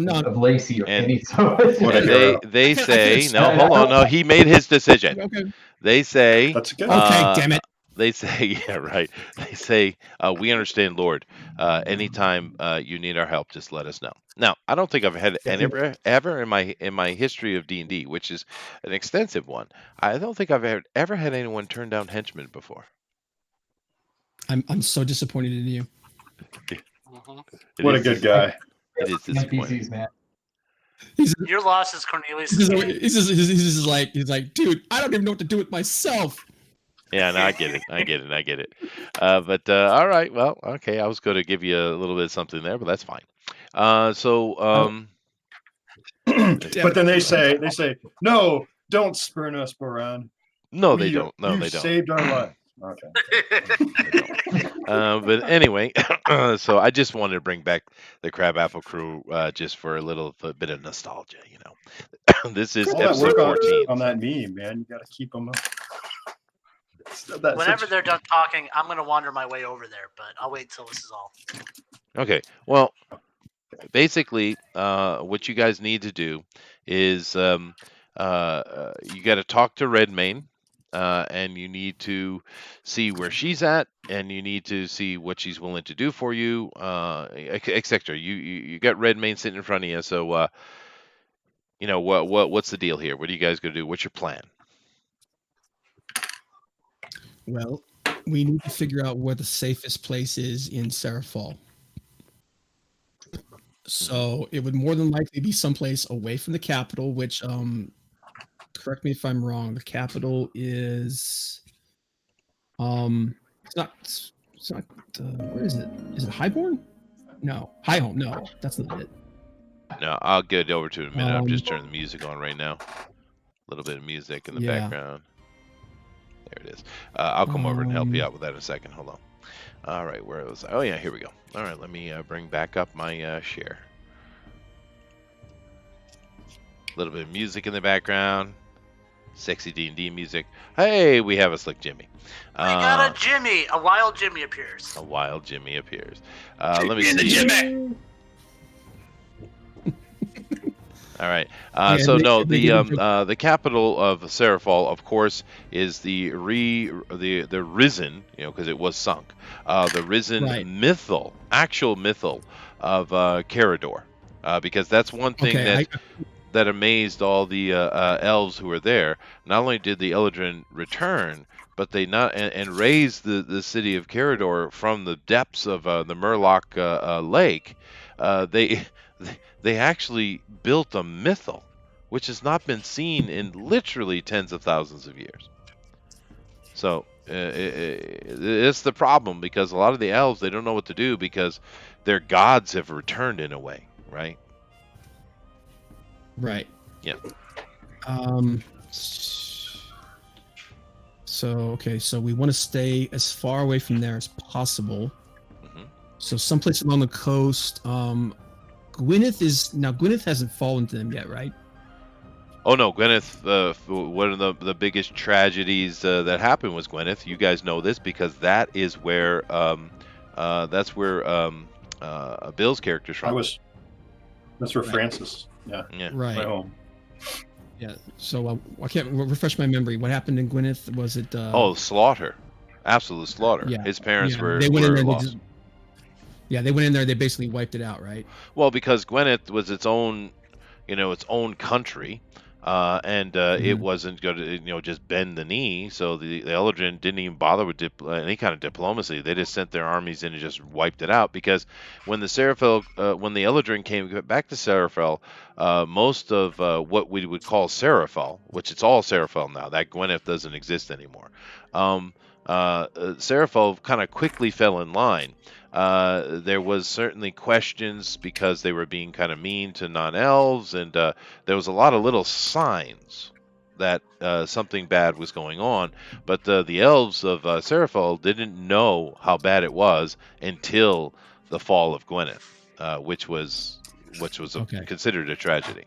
no.
of Lacey or
And-
Kenny. So
What a
And
hero.
they
I can't
say, no,
stand-
hold on, no, he made his decision.
Okay.
They say,
That's good.
Okay, damn it.
They say, yeah, right. They say, we understand, Lord. Anytime you need our help, just let us know. Now, I don't think I've had ever in my history of D&D, which is an extensive one, I don't think I've ever had anyone turn down henchmen before.
I'm so disappointed in you.
Mhm.
It
What a
is
good
dis-
guy.
It is disappointing.
NPCs, man.
Your loss is Cornelius.
He's just like, dude, I don't even know what to do with myself.
Yeah, no, I get it. But all right, well, okay. I was going to give you a little bit of something there, but that's fine.
But then they say, no, don't spurn us, Boran.
No, they don't. No,
you
they don't.
saved our life. Okay.
But anyway, so I just wanted to bring back the Crabapple crew just for a little bit of nostalgia, you know. This is
All that
episode
work
14.
on that meme, man. You got to keep them up.
Whenever they're done talking, I'm gonna wander my way over there, but I'll wait till this is all.
Okay. Well, basically, what you guys need to do is you got to talk to Redmayne, and you need to see where she's at, and you need to see what she's willing to do for you, etc. You got Redmayne sitting in front of you, so you know what's the deal here? What are you guys gonna do? What's your plan?
Well, we need to figure out where the safest place is in Sarifal. So it would more than likely be someplace away from the capital, which correct me if I'm wrong, the capital is it's not where is it? Is it Highborn? No. Highholm, no, that's not it.
No, I'll get over to it in a minute. I'm just
Um,
turning the music on right now. A little bit of music in the
Yeah.
background. There it is. I'll come over and help you
Um,
out with that in a second. Hold on. All right, where was I? Oh yeah, here we go. All right, let me bring back up my share. A little bit of music in the background. Sexy D&D music. Hey, we have a Slick Jimmy.
We got a Jimmy. A wild Jimmy appears.
A wild Jimmy appears. Let me
in the
see.
Jimmy!
All right.
Yeah,
So
they-
no,
they didn't
the capital of Sarifal, of course, is the risen, you know, because it was sunk. The risen
Right.
actual mythal of Carador, because that's one thing
Okay,
that amazed all the elves who were there. Not only did the Eldrin return, but they and raised the city of Carador from the depths of the Murloc lake. They actually built a mythal, which has not been seen in literally tens of thousands of years. So it's the problem, because a lot of the elves, they don't know what to do because their gods have returned in a way, right?
right.
Yeah.
So we want to stay as far away from there as possible.
Mhm.
So someplace along the coast. Gwyneth hasn't fallen to them yet, right?
Oh no, Gwyneth. One of the biggest tragedies that happened was Gwyneth. You guys know this because that is where Bill's character's from.
That's where
Right.
Francis. Yeah.
Yeah.
Right
Right.
home.
Yeah. So I can't refresh my memory. What happened in Gwyneth? Was it?
Oh, slaughter, absolute slaughter.
Yeah.
His parents
Yeah. They went in
were
there. They
lost.
just. Yeah. They went in there. They basically wiped it out, right?
Well, because Gwyneth was its own, its own country, and it
Mhm.
wasn't going to, just bend the knee. So the Eldrin didn't even bother with any kind of diplomacy. They just sent their armies in and just wiped it out. Because when the when the Eldrin came back to Sarifal, most of what we would call Sarifal, which it's all Sarifal now, that Gwyneth doesn't exist anymore. Sarifal kind of quickly fell in line. There was certainly questions because they were being kind of mean to non-elves, and there was a lot of little signs that something bad was going on. But the elves of Sarifal didn't know how bad it was until the fall of Gwyneth, which was
Okay.
considered a tragedy.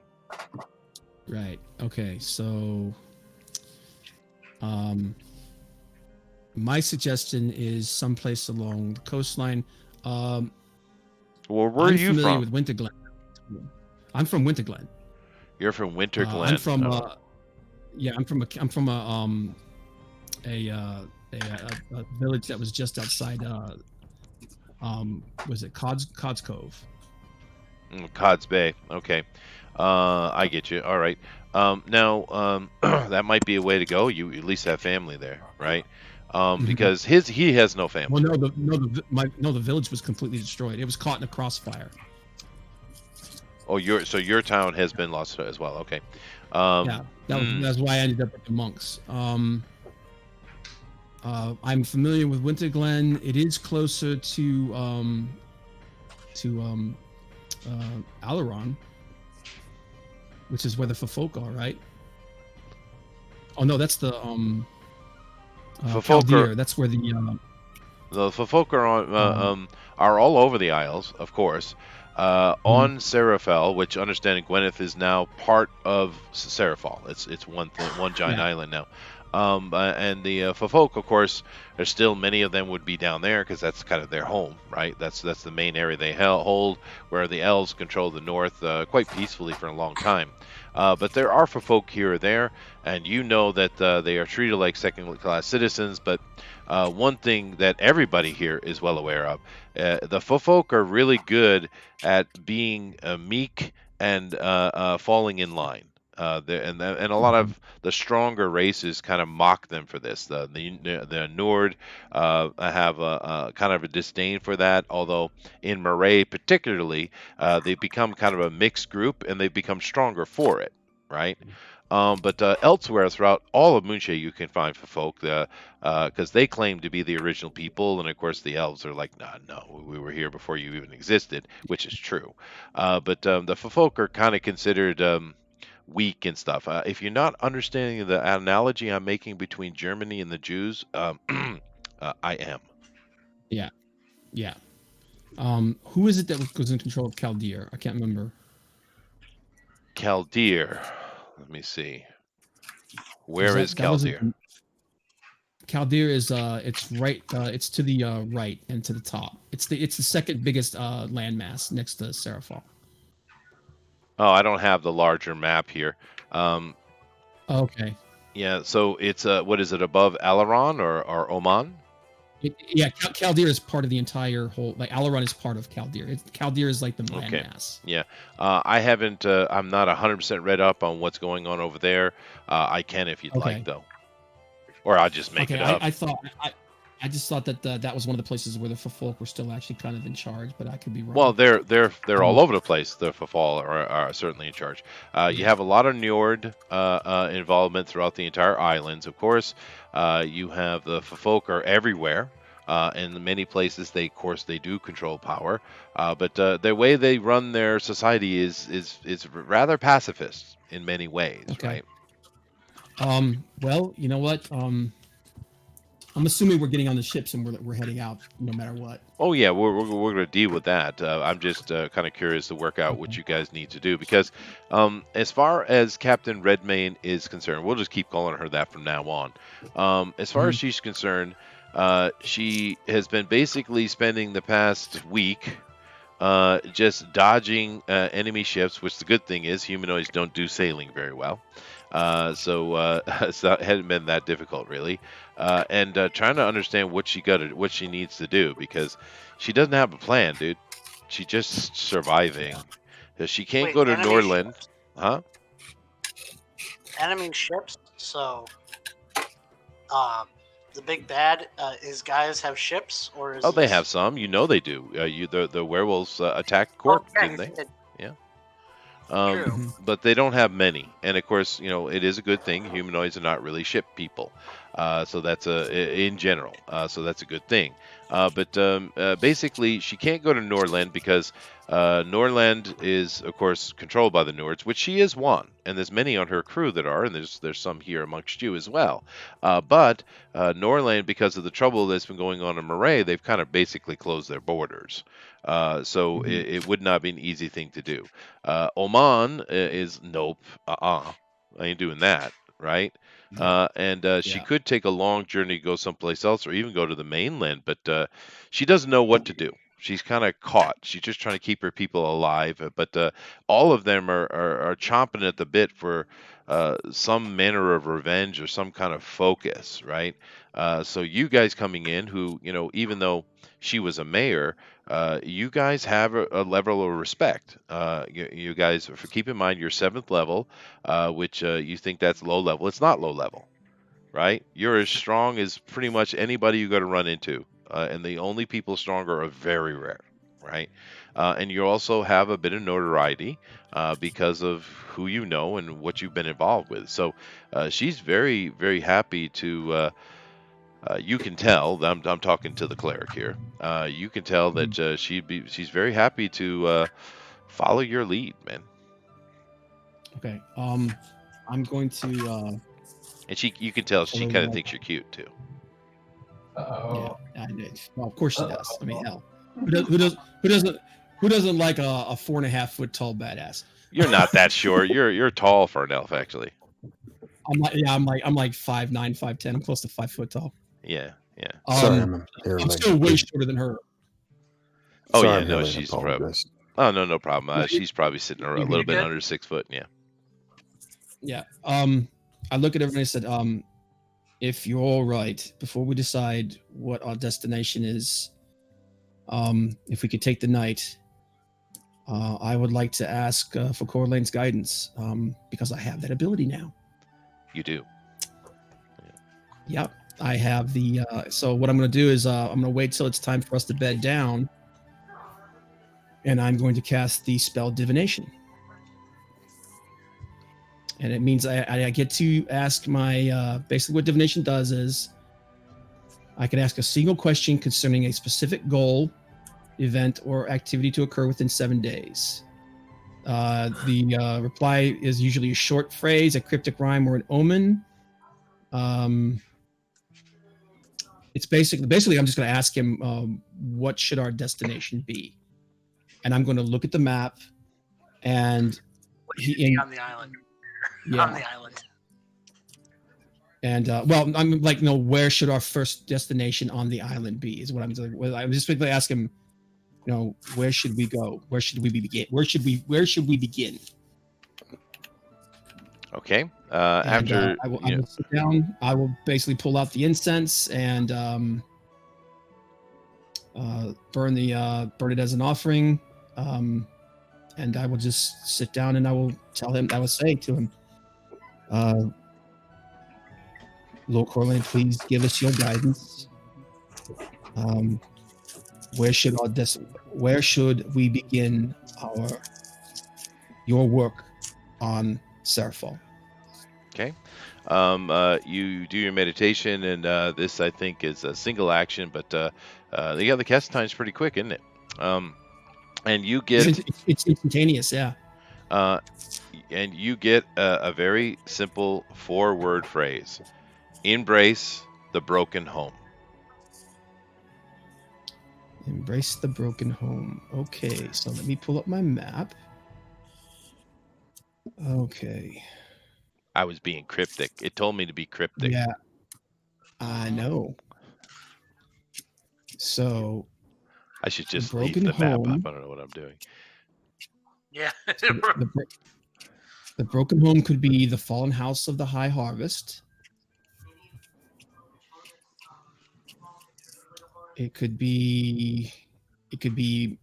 Right. Okay. So, my suggestion is someplace along the coastline.
Well, where are
I'm
you
familiar
from?
with Winterglen. I'm from Winterglen.
You're from Winter Glen.
I'm from.
Oh.
Yeah, I'm from a village that was just outside. Was it Cod's Cove?
Cods Bay. Okay. I get you. All right. Now, that might be a way to go. You at least have family there, right? Because he has no family.
Well, the village was completely destroyed. It was caught in a crossfire.
Oh, your town has been lost as well. Okay.
Yeah, that's why I ended up with the monks. I'm familiar with Winterglen. It is closer to Alaron, which is where the folk are, right? Oh no, that's the
Folk
Chaldeer. That's where the
folk are all over the Isles, of course. On Sarifal, which understanding Gwyneth is now part of Sarifal. It's one thing, one giant island now. And the folk, of course, there's still many of them would be down there because that's kind of their home, right? That's the main area they hold, where the elves control the north quite peacefully for a long time. But there are folk here or there, and you know that they are treated like second-class citizens. But one thing that everybody here is well aware of, the folk are really good at being meek and falling in line. And a lot of the stronger races kind of mock them for this. The Nord have a kind of a disdain for that, although in Moray particularly, they become kind of a mixed group and they become stronger for it, right? But elsewhere throughout all of Moonshae, you can find folk because they claim to be the original people, and of course the elves are like, nah, no, we were here before you even existed, which is true. But the folk are kind of considered weak and stuff. If you're not understanding the analogy I'm making between Germany and the Jews, I am.
Yeah. Who is it that was in control of Chaldeer? I can't remember.
Chaldeer. Let me see. Where is Chaldeer?
Chaldeer is it's right. It's to the right and to the top. It's the second biggest landmass next to Sarifal.
Oh, I don't have the larger map here.
Okay.
Yeah, so it's what is it, above Alaron or Oman?
Chaldeer is part of the entire whole. Like Alaron is part of Chaldeer. Chaldeer is like the landmass.
Yeah, I haven't. I'm not 100% read up on what's going on over there. I can if you'd like, though, or I'll just make it up.
I just thought that that was one of the places where the folk were still actually kind of in charge, but I could be wrong.
Well, they're all over the place. The Fafal are certainly in charge. You have a lot of Njord involvement throughout the entire islands, of course. You have the folk are everywhere. In many places, they do control power, but the way they run their society is rather pacifist in many ways, right?
Well, you know what? I'm assuming we're getting on the ships and we're heading out no matter what.
Oh yeah, we're going to deal with that. I'm just kind of curious to work out what you guys need to do because as far as Captain Redmayne is concerned, we'll just keep calling her that from now on. As far as she's concerned, she has been basically spending the past week just dodging enemy ships, which the good thing is humanoids don't do sailing very well. So it hadn't been that difficult really, and trying to understand what she needs to do because she doesn't have a plan, dude. She's just surviving. She can't
Wait,
go to Norland, huh?
enemy ships. So, uh, the big bad, his guys have ships, or is
Oh, they
this?
have some. You know they do. The werewolves attacked
Oh,
Cork,
yeah,
didn't
he
they?
did.
Yeah.
True.
Mhm.
But they don't have many. And of course, it is a good thing. Humanoids are not really ship people, so that's in general. So that's a good thing. But basically, she can't go to Norland because Norland is, of course, controlled by the Nords, which she is one, and there's many on her crew that are, and there's some here amongst you as well. But Norland, because of the trouble that's been going on in Moray, they've kind of basically closed their borders. So
Mhm.
it would not be an easy thing to do. Oman is nope, I ain't doing that, right?
Yeah.
And she
Yeah.
could take a long journey to go someplace else or even go to the mainland, but she doesn't know what to do. She's kind of caught. She's just trying to keep her people alive, but all of them are chomping at the bit for some manner of revenge or some kind of focus, right? So you guys coming in, who even though she was a mayor, you guys have a level of respect. You guys, keep in mind, you're seventh level, which you think that's low level. It's not low level, right? You're as strong as pretty much anybody you got to run into, and the only people stronger are very rare, right? And you also have a bit of notoriety because of who you know and what you've been involved with. So she's very, very happy to. You can tell. I'm talking to the cleric here. You can tell
Mhm.
that she's very happy to follow your lead, man.
Okay. I'm going to
And you can tell
pull
she
over
kind of
my.
thinks you're cute too.
Yeah.
Oh.
I did. Well, of course she does. I mean,
Uh-oh.
hell, who doesn't like a 4.5 foot tall badass?
You're not that short. You're tall for an elf, actually.
I'm like 5'9", 5'10". I'm close to 5 foot tall.
Yeah, yeah.
Sorry,
Um,
I'm here.
I'm
Like,
still way shorter than her.
Oh
sorry,
yeah,
I'm here
no,
late. I
she's probably.
apologize.
Oh no, no problem.
No,
She's probably sitting a
You
little bit
good?
under 6 foot. Yeah.
Yeah. I look at everyone and I said, if you're all right, before we decide what our destination is, if we could take the night, I would like to ask for Corlane's guidance, because I have that ability now.
You do.
Yep. I have the. So what I'm going to do is I'm going to wait till it's time for us to bed down, and I'm going to cast the spell divination. And it means I get to ask my basically what divination does is I can ask a single question concerning a specific goal, event, or activity to occur within 7 days. The reply is usually a short phrase, a cryptic rhyme, or an omen. It's basically I'm just going to ask him, what should our destination be, and I'm going to look at the map, and
What should be
he
on the island? On
yeah,
the island.
and well, I'm like, no, where should our first destination on the island be? Is what I'm doing. Well, I was just basically asking him, where should we go? Where should we begin? Where should we begin?
Okay.
And
After
I will sit down. I will basically pull out the incense and burn it as an offering. And I will just sit down and I will tell him. I will say to him, Lord Corlane, please give us your guidance. Where should we begin your work on Sarifal?
Okay. You do your meditation, and this I think is a single action, but the cast time's pretty quick, isn't it? And you get
It's instantaneous, yeah.
a very simple 4-word phrase: embrace the broken home.
Embrace the broken home. Okay, so let me pull up my map. Okay.
I was being cryptic. It told me to be cryptic.
Yeah, I know. So
I should just leave
broken
the map up.
home.
I don't know what I'm doing.
Yeah.
The broken home could be the fallen house of the High Harvest. It could be, you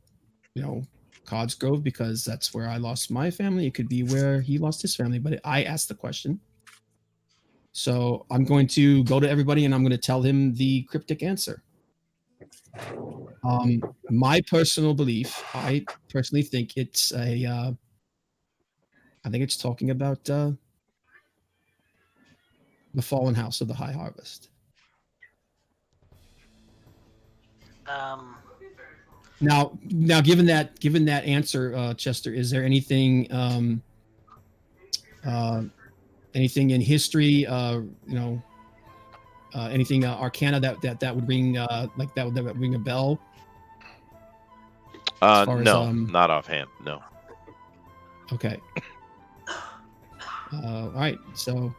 know, Codsgrove, because that's where I lost my family. It could be where he lost his family, but I asked the question. So I'm going to go to everybody and I'm going to tell him the cryptic answer. My personal belief, I personally think it's I think it's talking about the fallen house of the High Harvest. Now, given that answer, Chester, is there anything anything in history, anything arcana that would ring like that would ring a bell? As far
No,
as,
not offhand. No.
Okay. All right. So,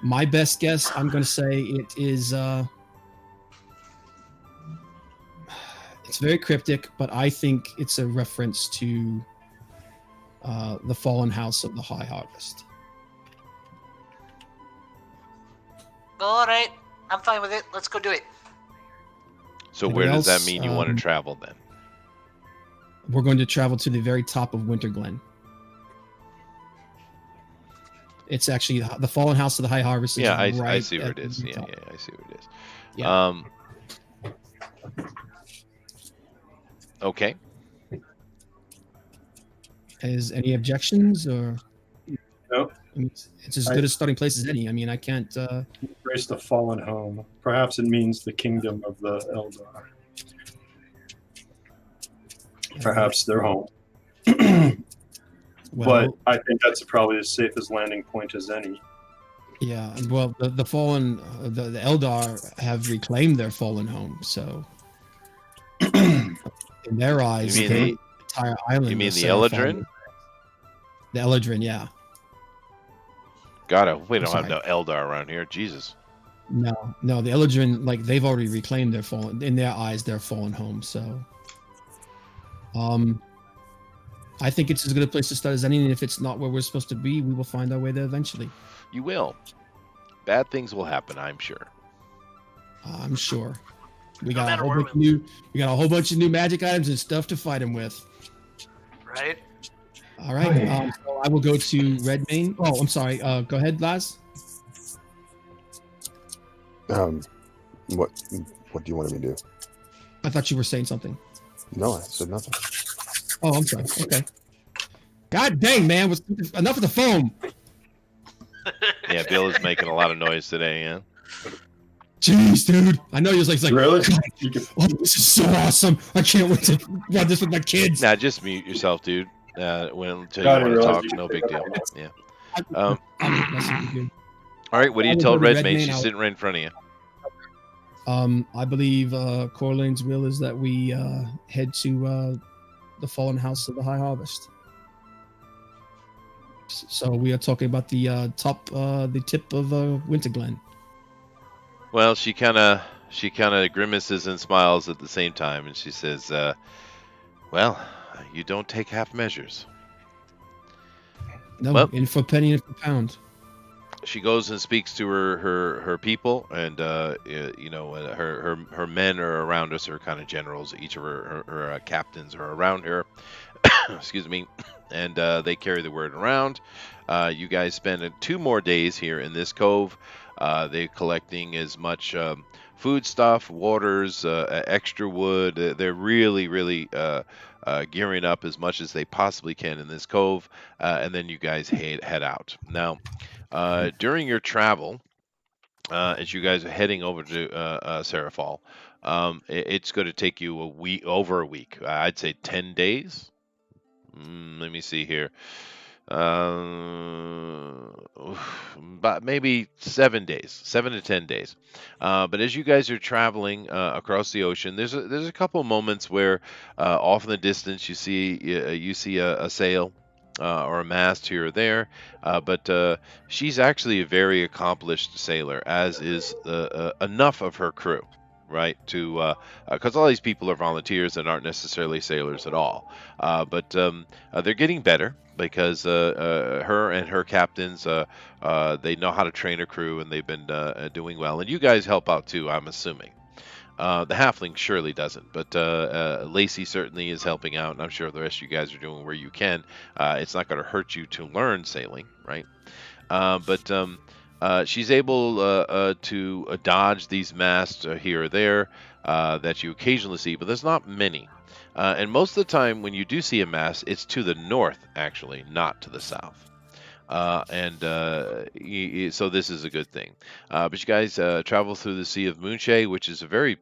my best guess, I'm going to say it is. It's very cryptic, but I think it's a reference to the fallen house of the High Harvest.
All right. I'm fine with it. Let's go do it.
So
Anybody
where does that
else?
mean you want to travel then?
We're going to travel to the very top of Winter Glen. It's actually the fallen house of the High Harvest. Is
Yeah, I
right
see where
at
it is.
the
Yeah,
top.
I see where it is.
Yeah.
Okay.
Is any objections or?
No.
I mean, it's as good a starting place as any. I mean, I can't.
Embrace the fallen home. Perhaps it means the kingdom of the Eldar. Perhaps their home. But I think that's probably as safe as landing point as any.
Yeah, well, the fallen, the Eldar have reclaimed their fallen home, so in their eyes,
You mean
the entire island.
You mean
of
the
Sarifal-
Eladrin?
The Eladrin, yeah.
God, I hope we
I'm
don't have
sorry.
no Eldar around here. Jesus.
No, the Eladrin, like they've already reclaimed their fallen, in their eyes, their fallen home. So, I think it's as good a place to start as any. And if it's not where we're supposed to be, we will find our way there eventually.
You will. Bad things will happen, I'm sure.
I'm sure. We
No
got a
matter
whole
where
bunch of new. We got a whole bunch of new magic items and stuff to fight them with.
Right?
All right. So I will go to Redmane. Oh, I'm sorry. Go ahead, Laz.
What do you want me to do?
I thought you were saying something.
No, I said nothing.
Oh, I'm sorry. Okay. God dang, man! Enough of the foam.
Yeah, Bill is making a lot of noise today, yeah.
Jeez, dude. I know you're like,
Really?
oh, this is so awesome. I can't wait to run this with my kids.
Now just mute yourself, dude. Until you
I didn't
want to
realize
talk,
you
no
could
big
pick
deal.
up
Yeah.
I'm messing with you.
All right, what do
I
you
will
tell
go to
Red
Redmane.
Mage? She's sitting right in front of you.
I believe Corlane's will is that we head to the fallen house of the High Harvest. So we are talking about the the tip of Winter Glen.
Well, she kind of grimaces and smiles at the same time, and she says, "Well, you don't take half measures."
No,
Well-
in for penny and for pound.
She goes and speaks to her people, and her men are around us, her kind of generals. Each of her captains are around her. Excuse me, and they carry the word around. You guys spend 2 more days here in this cove. They're collecting as much food stuff, waters, extra wood. They're really gearing up as much as they possibly can in this cove, and then you guys head out. Now, during your travel, as you guys are heading over to Sarifal, it's going to take you over a week. I'd say 10 days. Let me see here. But maybe 7 days, 7 to 10 days. But as you guys are traveling across the ocean, there's a couple moments where off in the distance you see a sail or a mast here or there. But she's actually a very accomplished sailor, as is enough of her crew. right? To because all these people are volunteers and aren't necessarily sailors at all. But they're getting better because her and her captains they know how to train a crew and they've been doing well. And you guys help out too, I'm assuming. The halfling surely doesn't, but Lacey certainly is helping out, and I'm sure the rest of you guys are doing where you can. It's not going to hurt you to learn sailing, right? But she's able to dodge these masts here or there that you occasionally see, but there's not many. And most of the time, when you do see a mast, it's to the north, actually, not to the south. So this is a good thing. But you guys travel through the Sea of Moonshae, which is a very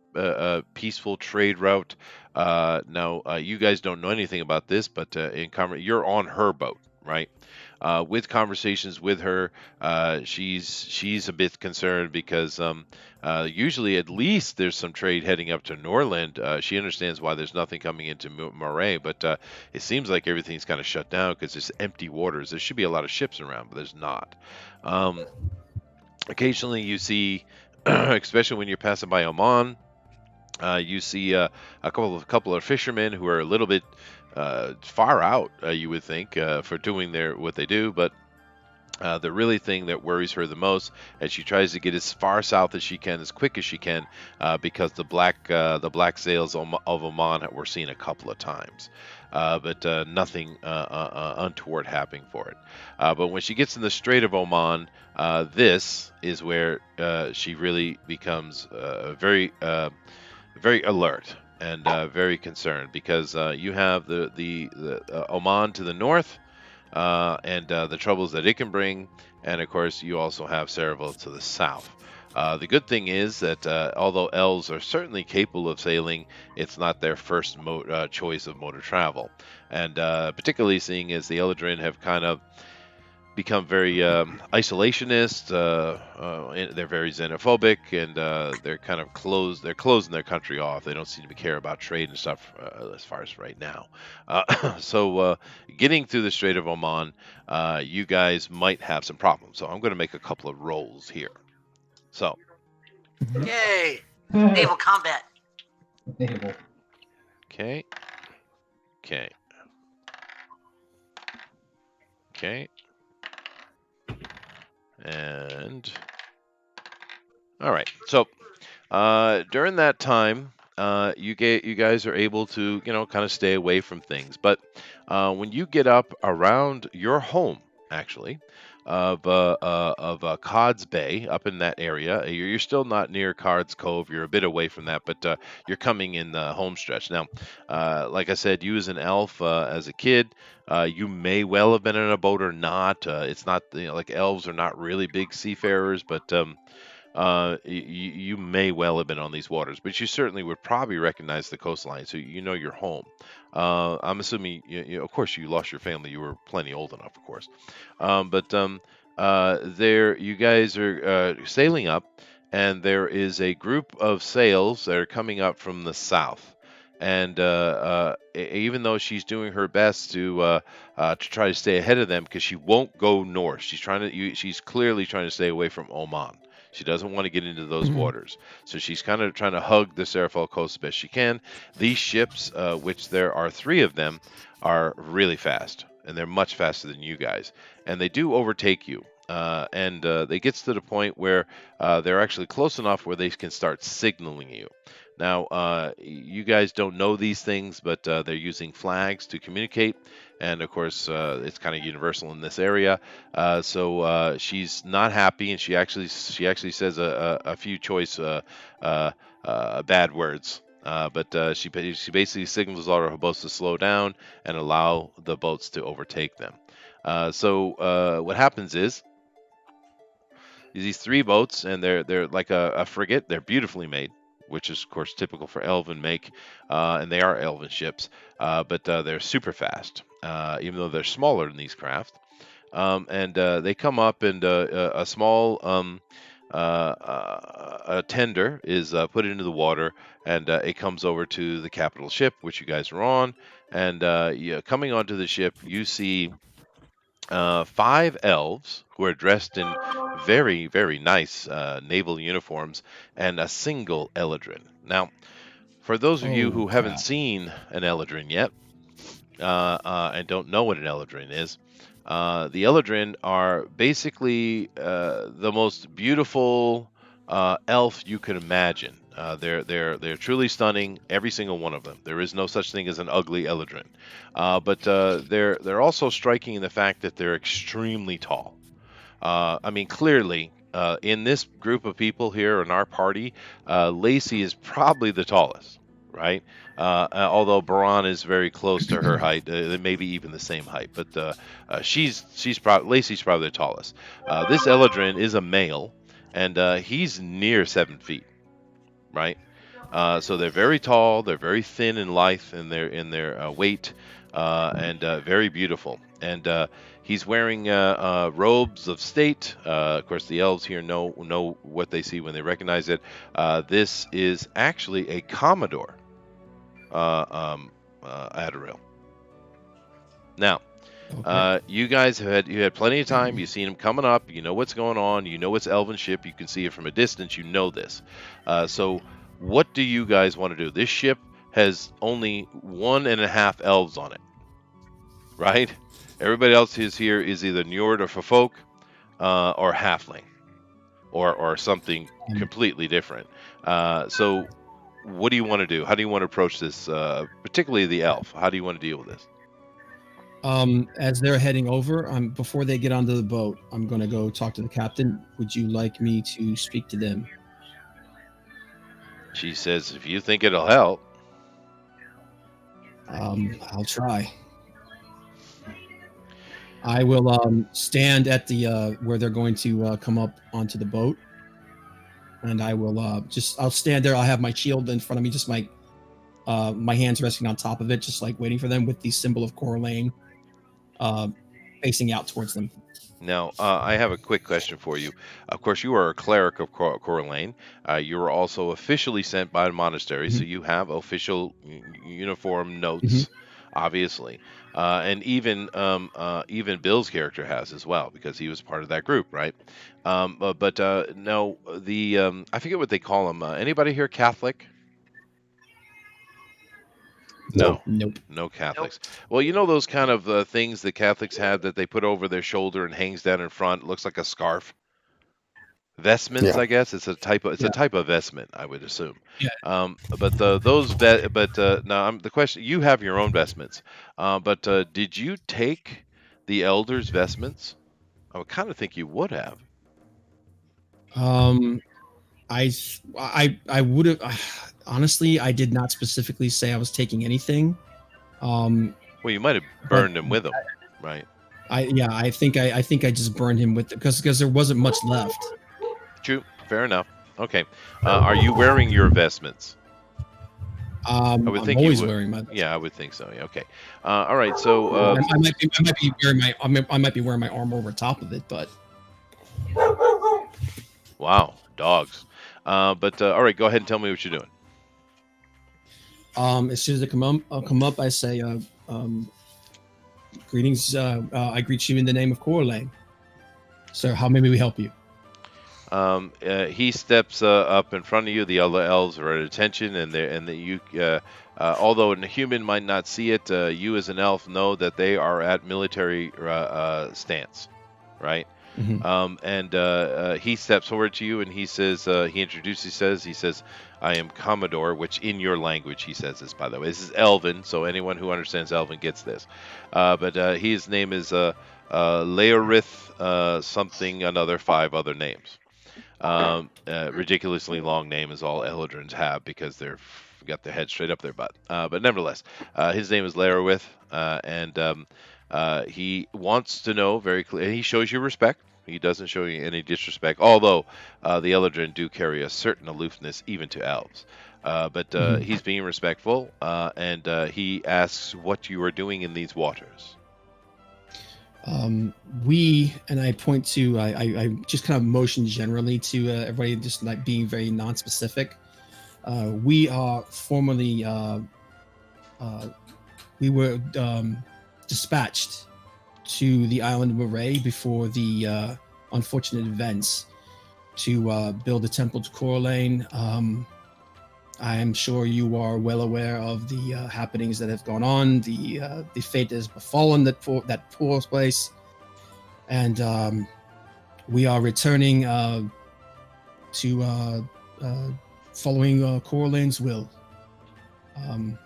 peaceful trade route. Now, you guys don't know anything about this, but you're on her boat, right? With conversations with her, she's a bit concerned because usually at least there's some trade heading up to Norland. She understands why there's nothing coming into Moray, but it seems like everything's kind of shut down because it's empty waters. There should be a lot of ships around, but there's not. Um, Occasionally you see, especially when you're passing by Oman, you see a couple of fishermen who are a little bit far out, you would think, for doing what they do, but the really thing that worries her the most, as she tries to get as far south as she can, as quick as she can, because the black sails of Oman were seen a couple of times, but nothing untoward happening for it. But when she gets in the Strait of Oman, this is where she really becomes very alert and very concerned because you have the Oman to the north and the troubles that it can bring, and of course you also have Sarifal to the south. The good thing is that although elves are certainly capable of sailing, it's not their first choice of mode of travel, and particularly seeing as the Eldrin have kind of become very isolationist. They're very xenophobic, and they're kind of closed. They're closing their country off. They don't seem to care about trade and stuff as far as right now. So getting through the Strait of Oman, you guys might have some problems. So I'm going to make a couple of rolls here. So
Yay! Naval combat.
Naval.
okay, okay, and all right. So during that time, you guys are able to kind of stay away from things. But when you get up around your home, actually, of Cod's Bay, up in that area, you're still not near Cod's Cove. You're a bit away from that, but you're coming in the home stretch now. Like I said, you as an elf, as a kid. You may well have been in a boat or not. It's not like elves are not really big seafarers, but you may well have been on these waters, but you certainly would probably recognize the coastline, so you know you're home. I'm assuming, of course, you lost your family. You were plenty old enough, of course. There, you guys are sailing up, and there is a group of sails that are coming up from the south. And even though she's doing her best to try to stay ahead of them, because she won't go north, she's clearly trying to stay away from Oman. She doesn't want to get into those waters. So she's kind of trying to hug the Sarifal coast as best she can. These ships, which there are 3 of them, are really fast. And they're much faster than you guys. And they do overtake you. And they get to the point where they're actually close enough where they can start signaling you. Now, you guys don't know these things, but they're using flags to communicate. And of course, it's kind of universal in this area. So she's not happy, and she actually says a few choice bad words. But she basically signals all her boats to slow down and allow the boats to overtake them. So what happens is these 3 boats, and they're like a frigate. They're beautifully made, which is of course typical for Elven make, and they are Elven ships. But they're super fast, even though they're smaller than these craft. And they come up, and a small a tender is put into the water, and it comes over to the capital ship, which you guys are on. And coming onto the ship, you see 5 elves who are dressed in very, very nice naval uniforms, and a single Eldrin. Now, for those of you
Oh
who haven't
crap!
seen an Eldrin yet, and don't know what an Eldrin is, the Eldrin are basically the most beautiful elf you can imagine. They're truly stunning, every single one of them. There is no such thing as an ugly Eldrin, but they're also striking in the fact that they're extremely tall. I mean, clearly, in this group of people here in our party, Lacey is probably the tallest, right? Although Baran is very close to her height, maybe even the same height, but Lacey's probably the tallest. This Eladrin is a male, and he's near 7 feet, right? So they're very tall, they're very thin and lithe in their weight, and very beautiful. And he's wearing robes of state. Of course, the elves here know what they see when they recognize it. This is actually a Commodore Adderall. Now,
Okay.
you guys you had plenty of time. You've seen him coming up. You know what's going on. You know it's elven ship. You can see it from a distance. You know this. So, what do you guys want to do? This ship has only 1.5 elves on it, right? Everybody else is here is either Njord or Folk, or Halfling, or something completely different. So, what do you want to do? How do you want to approach this? Particularly the elf. How do you want to deal with this?
As they're heading over, before they get onto the boat, I'm gonna go talk to the captain. Would you like me to speak to them?
She says, "If you think it'll help."
I'll try. I will stand at the where they're going to come up onto the boat, and I will I'll stand there. I'll have my shield in front of me, just my hands resting on top of it, just like waiting for them with the symbol of Corlane facing out towards them.
Now, I have a quick question for you. Of course, you are a cleric of Corlane. You are also officially sent by the monastery, so you have official uniform notes, obviously. And even Bill's character has as well, because he was part of that group, right? But no, I forget what they call them. Anybody here Catholic? No.
Nope.
No Catholics. Well, you know those kind of things that Catholics have that they put over their shoulder and hangs down in front, looks like a scarf. Vestments,
Yeah.
I guess it's a type of
Yeah.
vestment, I would assume.
Yeah.
But now the question: you have your own vestments, but did you take the elders' vestments? I would kind of think you would have.
I would have honestly. I did not specifically say I was taking anything.
Well, you might have burned them with them, right?
I think I just burned him with it because there wasn't much left.
True. Fair enough. Okay. Are you wearing your vestments?
I'm
I would think
always
you would.
wearing my.
Yeah, I would think so. Yeah, okay. All right. So
I might be wearing my armor over top of it, but
wow, dogs. But all right, go ahead and tell me what you're doing.
as soon as they come up, I say, greetings. I greet you in the name of Corlane. Sir, how may we help you?
He steps up in front of you. The other elves are at attention, although a human might not see it, you as an elf know that they are at military stance, right? He steps forward to you and he says, he says, "I am Commodore," which in your language he says this, by the way. This is Elven, so anyone who understands Elven gets this. But his name is Leorith, something, another 5 other names. Ridiculously long name is all Eldrins have because they're got their head straight up their butt. But nevertheless, his name is Larowith, and he wants to know very clearly. He shows you respect. He doesn't show you any disrespect, although the Eldrin do carry a certain aloofness even to elves. But he's being respectful, and he asks what you are doing in these waters.
I point to, I just kind of motion generally to everybody, just like being very non-specific. We are formerly, we were dispatched to the island of Moray before the unfortunate events to build a temple to Corlane. I am sure you are well aware of the happenings that have gone on, the fate that has befallen that poor place, and we are returning to following Corlane's will, um,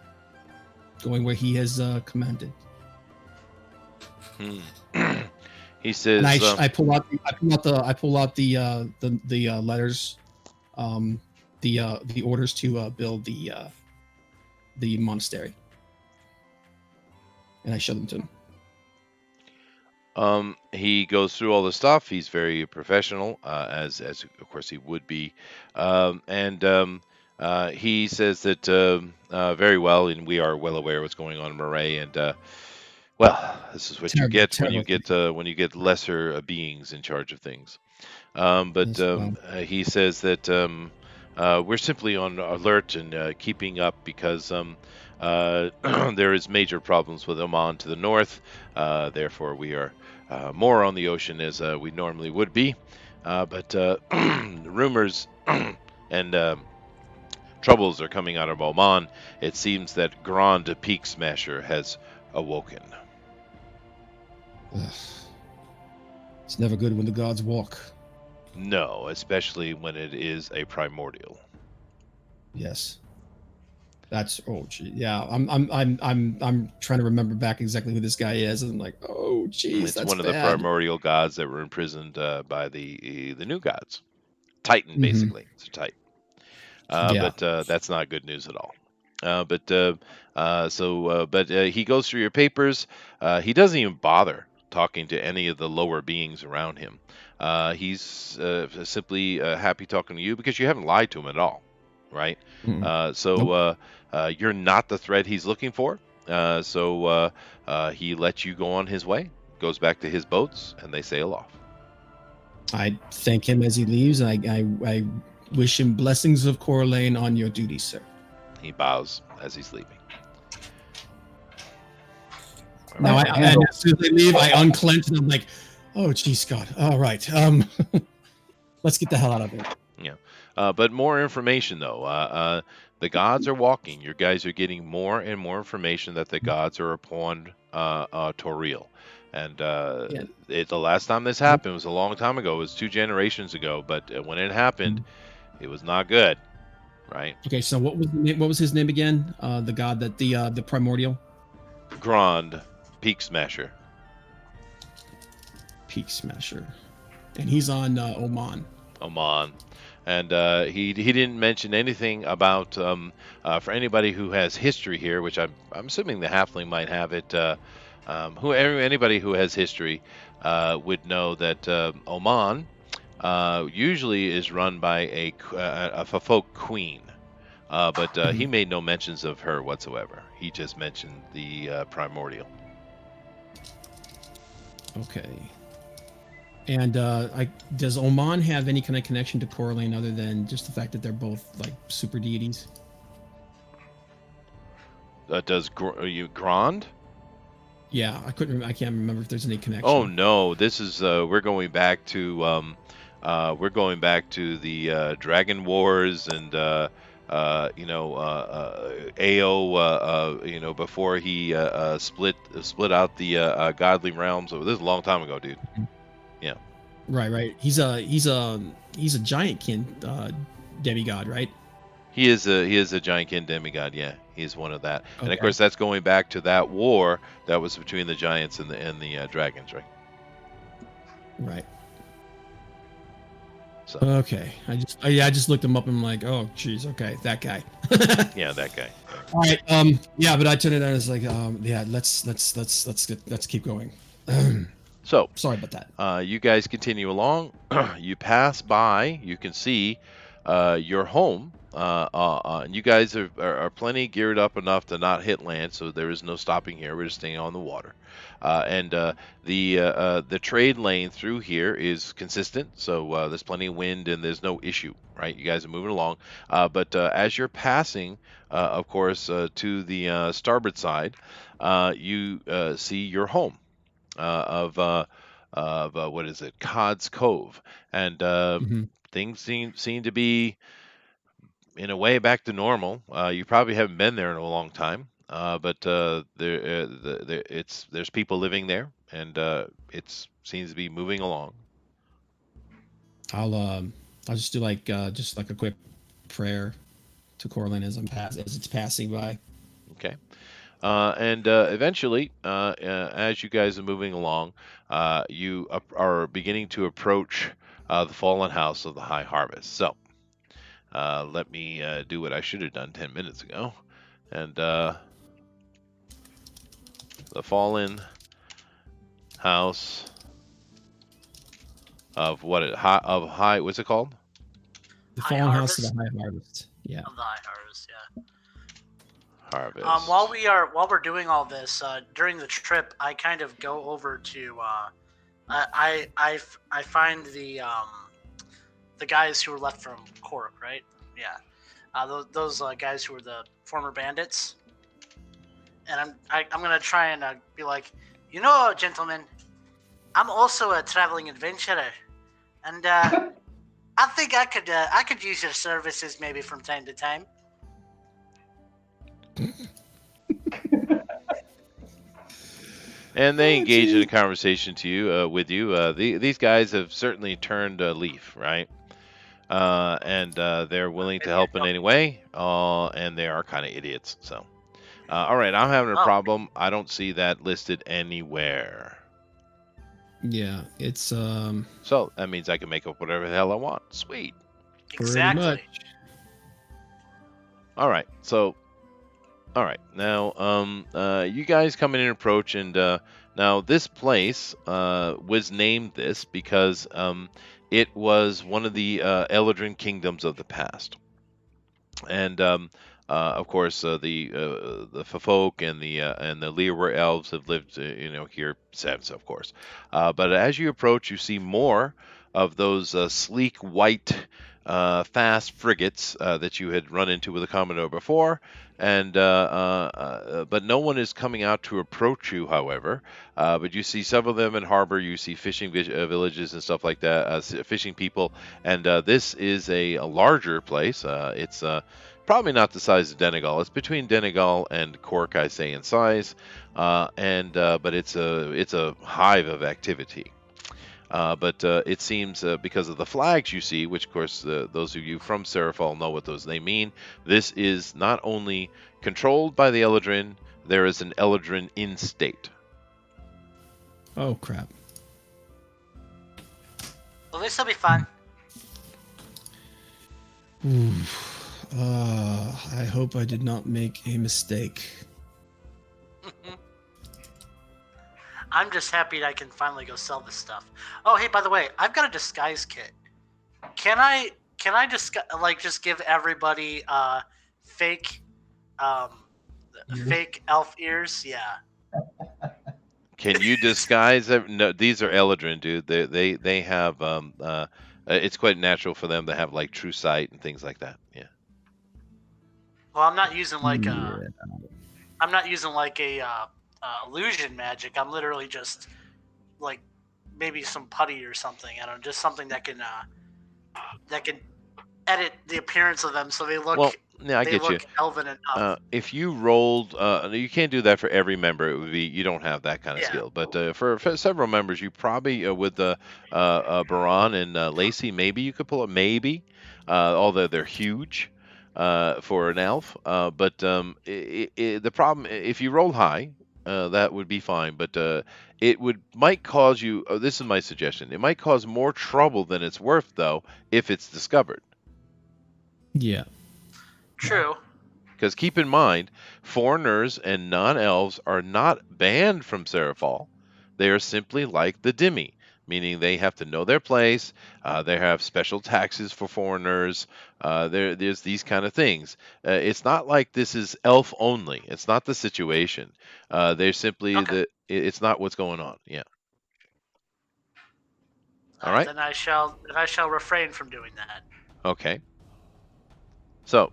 going where he has commanded.
He
And
says,
I pull out the letters, the orders to build the monastery, and I show them to him.
he goes through all the stuff. He's very professional, as of course he would be, and he says that very well, and we are well aware what's going on in Moray, and well, this is what you
Terrible,
get
terrible.
when you get lesser beings in charge of things. But
Yes, well,
he says that we're simply on alert and keeping up because there is major problems with Oman to the north. Therefore, we are more on the ocean as we normally would be. But rumors and troubles are coming out of Oman. It seems that Grand Peak Smasher has awoken.
ugh. It's never good when the gods walk.
No, especially when it is a primordial.
Yes, that's gee, yeah. I'm trying to remember back exactly who this guy is, and I'm like, oh, geez,
It's
that's
one of the
bad.
primordial gods that were imprisoned by the new gods. Titan,
Hmm.
basically. It's a Titan.
Yeah.
But that's not good news at all. But he goes through your papers. He doesn't even bother talking to any of the lower beings around him. He's simply happy talking to you because you haven't lied to him at all, right?
Mm-mm.
So
Nope.
you're not the threat he's looking for. He lets you go on his way, goes back to his boats, and they sail off.
I thank him as he leaves, and I wish him blessings of Corlane on your duty, sir.
He bows as he's leaving.
Now,
Right.
and as soon as they leave, I unclench and I'm like, oh, geez, God. All right. Let's get the hell out of here.
Yeah. But more information, though. The gods are walking. Your guys are getting more and more information that the gods are upon Toril. And
Yeah.
the last time this happened was a long time ago. It was 2 generations ago. But when it happened, it was not good, right?
Okay, so what was the name, what was his name again? The god that the primordial
Grand Peak Smasher.
peak smasher, and he's on Oman.
Oman. And he didn't mention anything about for anybody who has history here, which I'm assuming the halfling might have it. Anybody who has history would know that Oman usually is run by a folk queen, but he made no mentions of her whatsoever. He just mentioned the primordial.
Okay. And does Oman have any kind of connection to Corlane other than just the fact that they're both like super deities?
Does Grand?
Yeah, I can't remember if there's any connection.
Oh no, this is we're going back to the Dragon Wars and AO before he split out the godly realms. Oh, this is a long time ago, dude. Yeah.
Right. He's a giantkin demigod, right?
He is a giantkin demigod. Yeah, he's one of that. And of
Okay.
course, that's going back to that war that was between the giants and the dragons, right?
Right.
So
Okay. I just looked him up and I'm like, oh, geez. Okay, that guy.
yeah, that guy.
All right. Yeah, but I turned it on. It's like, yeah. Let's keep going.
So
Sorry about that.
you guys continue along. You pass by. You can see your home. And you guys are plenty geared up enough to not hit land, so there is no stopping here. We're just staying on the water. And the trade lane through here is consistent, so there's plenty of wind and there's no issue, right? You guys are moving along. But as you're passing, of course, to the starboard side, you see your home of what is it, Cod's Cove, and
Mhm.
things seem to be in a way back to normal. You probably haven't been there in a long time, but there's people living there, and it seems to be moving along.
I'll just do like just like a quick prayer to Corlin as as it's passing by.
Okay. And eventually, as you guys are moving along, you are beginning to approach the fallen house of the High Harvest. So let me do what I should have done 10 minutes ago. And the fallen house of what's it called?
The
High
fallen house of
Harvest?
the High Harvest. Yeah.
Of the High Harvest, yeah.
Harvest.
While we're doing all this, during the trip, I kind of go over to I find the guys who were left from Cork, right? Yeah, those guys who were the former bandits, and I'm gonna try and be like, gentlemen, I'm also a traveling adventurer, and I think I could use your services maybe from time to time.
And they engage in a conversation with you. These guys have certainly turned a leaf, right? And they're willing to help in any way, and they are kind of idiots. So, all right, I'm having a problem. I don't see that listed anywhere.
Yeah, it's
So that means I can make up whatever the hell I want. Sweet.
Exactly.
much.
All right. So, all right. Now, you guys come in and approach, and now this place was named this because it was one of the Eldrin kingdoms of the past, and of course the folk and the Leeward elves have lived here since, of course. But as you approach, you see more of those sleek white fast frigates that you had run into with the Commodore before, and but no one is coming out to approach you, however. But you see several of them in harbor. You see fishing villages and stuff like that, fishing people, and this is a larger place. It's probably not the size of Donegal. It's between Donegal and Cork, I say, in size, but it's a hive of activity. But it seems because of the flags you see, which of course those of you from Sarifal know what they mean, this is not only controlled by the Eldrin, there is an Eldrin in state.
Oh crap.
Well, this will be fun.
I hope I did not make a mistake.
I'm just happy that I can finally go sell this stuff. Oh, hey, by the way, I've got a disguise kit. Can I just give everybody fake fake elf ears? Yeah.
Can you disguise? No, these are Eldrin, dude. They have it's quite natural for them to have like true sight and things like that. Yeah.
Well, I'm not using like a illusion magic. I'm literally just like maybe some putty or something. I don't know, just something that can edit the appearance of them so they look.
Well, yeah, I
they
get
look
you.
elven enough.
If you rolled, you can't do that for every member. It would be you don't have that kind of
Yeah.
skill. But for several members, you probably with Baran and Lacey, maybe you could pull it. Maybe, although they're huge for an elf. But the problem, if you roll high, that would be fine. But it might cause you. This is my suggestion. It might cause more trouble than it's worth, though, if it's discovered.
Yeah.
True.
Because keep in mind, foreigners and non-elves are not banned from Sarifal. They are simply like the Dhimmi, meaning they have to know their place. They have special taxes for foreigners. There's these kind of things. It's not like this is elf only. It's not the situation. They're simply it's not what's going on. Yeah. All right.
Then I shall refrain from doing that.
Okay. So,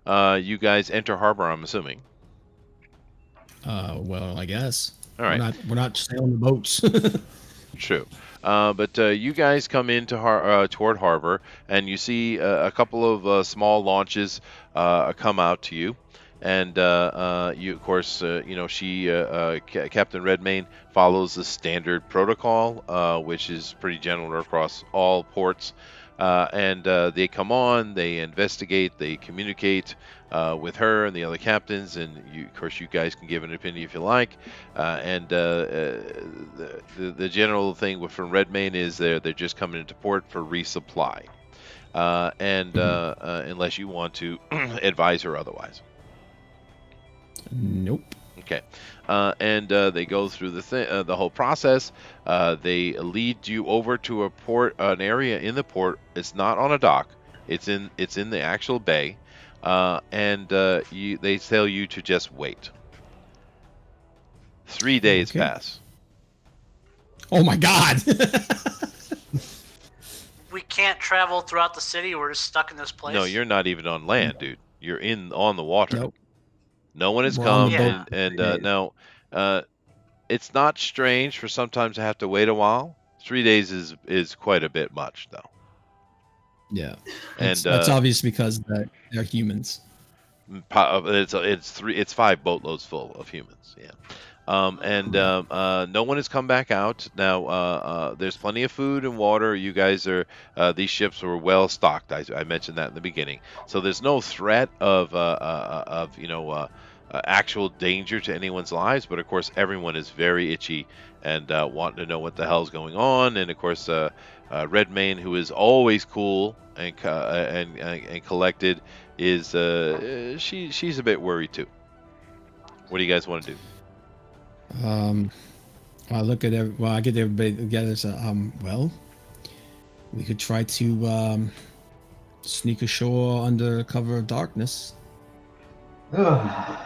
you guys enter harbor, I'm assuming.
Well, I guess.
All right.
We're not sailing the boats.
True. But you guys come into toward harbor, and you see a couple of small launches come out to you. And you, of course, Captain Redmayne follows the standard protocol, which is pretty general across all ports. And they come on, they investigate, they communicate with her and the other captains, and of course, you guys can give an opinion if you like. The general thing from Redmayne is they're just coming into port for resupply, unless you want to advise her otherwise.
Nope.
Okay, they go through the whole process. They lead you over to an area in the port. It's not on a dock. It's in the actual bay, they tell you to just wait. 3 days
Okay.
pass.
Oh my God.
We can't travel throughout the city. We're just stuck in this place.
No, you're not even on land, dude. You're on the water.
Nope.
No one has
We're on
come,
the
boat.
and now it's not strange for sometimes to have to wait a while. 3 days is quite a bit much, though.
Yeah.
And
That's obvious because they're humans.
It's 5 boatloads full of humans. Yeah. No one has come back out. Now, there's plenty of food and water. You guys these ships were well stocked. I mentioned that in the beginning. So there's no threat of actual danger to anyone's lives. But of course, everyone is very itchy and wanting to know what the hell's going on. And of course, Redmayne, who is always cool and collected, is she's a bit worried too. What do you guys want to do?
I get everybody together. So, we could try to sneak ashore under cover of darkness.
Ugh.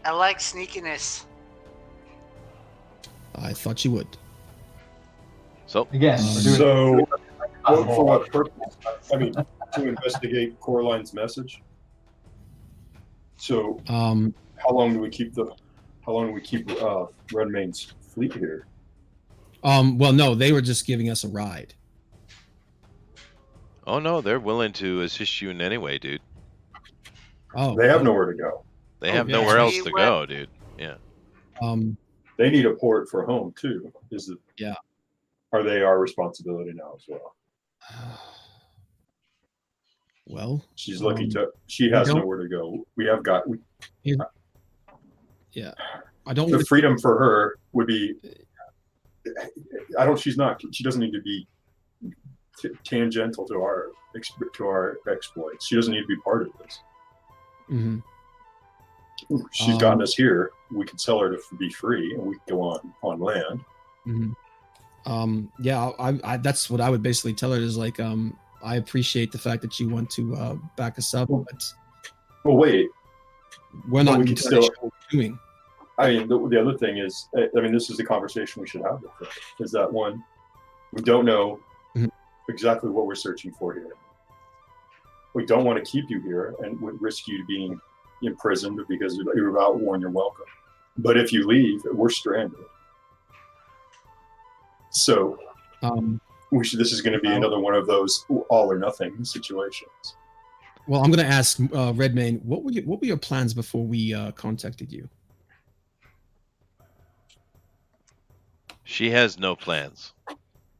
I like sneakiness.
I thought you would.
So
Again, we're doing
So,
Oh.
for what purpose? I mean, to investigate Coraline's message. So, how long do we keep Redmayne's fleet here?
Well, no, they were just giving us a ride.
Oh no, they're willing to assist you in any way, dude.
Oh,
They have nowhere to go.
They have
yeah.
nowhere else
We
to
went-
go, dude. Yeah.
They need a port for home too.
Yeah.
Are they our responsibility now as well?
Well,
She's lucky she has
don't-
nowhere to go. We have got
I don't.
the freedom for her would be. She doesn't need to be tangential to our exploits. She doesn't need to be part of this.
Mhm.
She's gotten us here. We could tell her to be free, and we could go on land.
Mhm. Yeah, I that's what I would basically tell her is like, I appreciate the fact that you want to back us up, but
Well, wait.
we're not
we can
entirely
still-
sure what we're doing.
I mean, the other thing is, this is the conversation we should have with her. Is that one? We don't know
Mhm.
exactly what we're searching for here. We don't want to keep you here and would risk you being imprisoned because you're about warn you're welcome. But if you leave, we're stranded. So this is going to be another one of those all or nothing situations.
Well, I'm going to ask Redmayne, what were your plans before we contacted you?
She has no plans.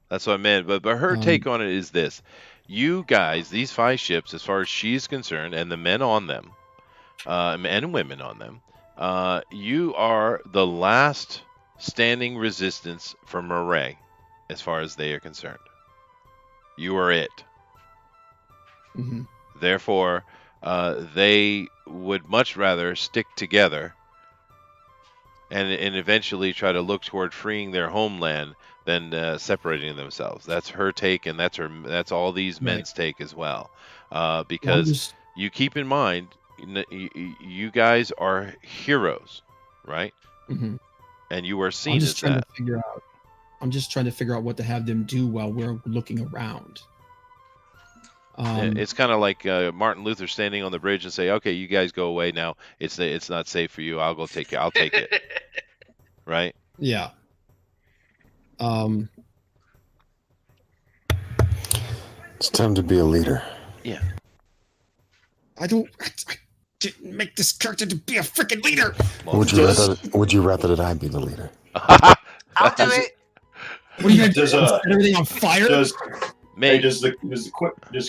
That's what I meant. But her take on it is this: you guys, these 5 ships, as far as she's concerned, and the men on them, and women on them, you are the last standing resistance for Moray, as far as they are concerned. You are it.
Mhm.
Therefore, they would much rather stick together and eventually try to look toward freeing their homeland than separating themselves. That's her take, and that's all these men's take as well. Because you keep in mind, you guys are heroes, right?
Mhm.
And you are
I'm
seen
just
as
trying
that.
to figure out. I'm just trying to figure out what to have them do while we're looking around.
It's kind of like Martin Luther standing on the bridge and say, "Okay, you guys go away now. It's not safe for you. I'll go take it. I'll take it." Right?
Yeah.
It's time to be a leader.
Yeah.
I didn't make this character to be a freaking leader.
Well,
Would you rather that I be the leader?
I'll do it.
What are you gonna do?
Does,
Set everything on fire?
Does
Mate,
does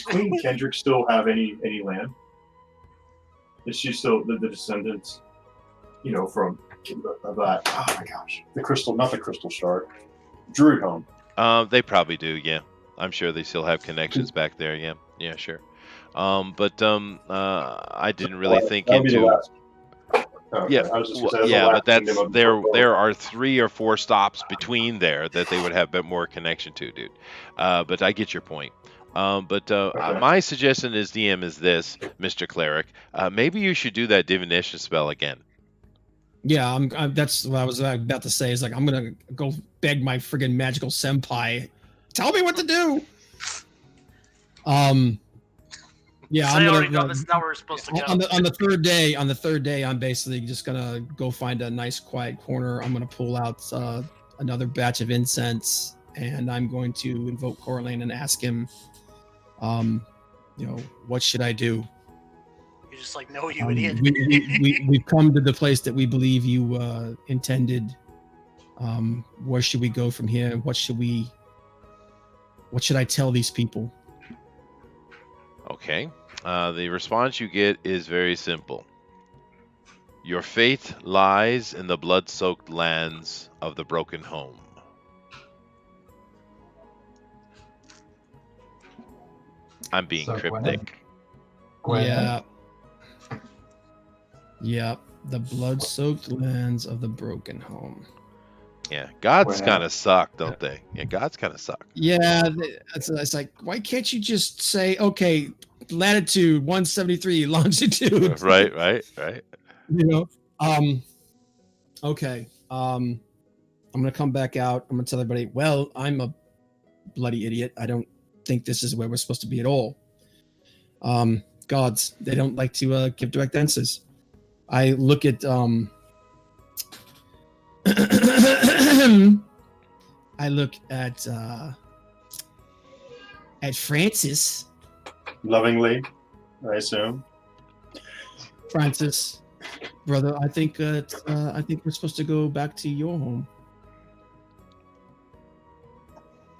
Queen Kendrick still have any land? Is she still the descendants? You know, from that. Oh my gosh, not the crystal shard, Druid home.
they probably do. Yeah, I'm sure they still have connections back there. Yeah, yeah, sure. But I didn't really think
That'll be the
into.
last. Okay.
Yeah,
I was just gonna say, that's the
yeah,
last
but
kingdom of the
there
portfolio.
are 3 or 4 stops between there that they would have a bit more connection to, dude. But I get your point. But
Okay.
my suggestion as DM is this, Mr. Cleric. Maybe you should do that divination spell again.
Yeah, I'm. That's what I was about to say. Is like I'm gonna go beg my friggin' magical senpai. Tell me what to do. Yeah,
So
I'm
I
gonna.
already know this is not where we're supposed to go.
On the third day, I'm basically just gonna go find a nice quiet corner. I'm gonna pull out another batch of incense, and I'm going to invoke Corlane and ask him, what should I do?
You're just like, no, you idiot.
We've come to the place that we believe you intended. Where should we go from here? What should I tell these people?
Okay. The response you get is very simple. Your fate lies in the blood-soaked lands of the broken home. I'm being
So
cryptic.
Gwyneth?
Yeah, the blood-soaked lands of the broken home.
Yeah, gods
Gwyneth.
kind of suck, don't they? Yeah, gods kind of suck.
Yeah, it's like, why can't you just say, okay, latitude 173, longitude?
Right.
You know, okay. I'm gonna come back out. I'm gonna tell everybody, well, I'm a bloody idiot. I don't think this is where we're supposed to be at all. Gods, they don't like to give direct answers. I look at I look at Francis.
Lovingly, I assume.
Francis, brother, I think we're supposed to go back to your home.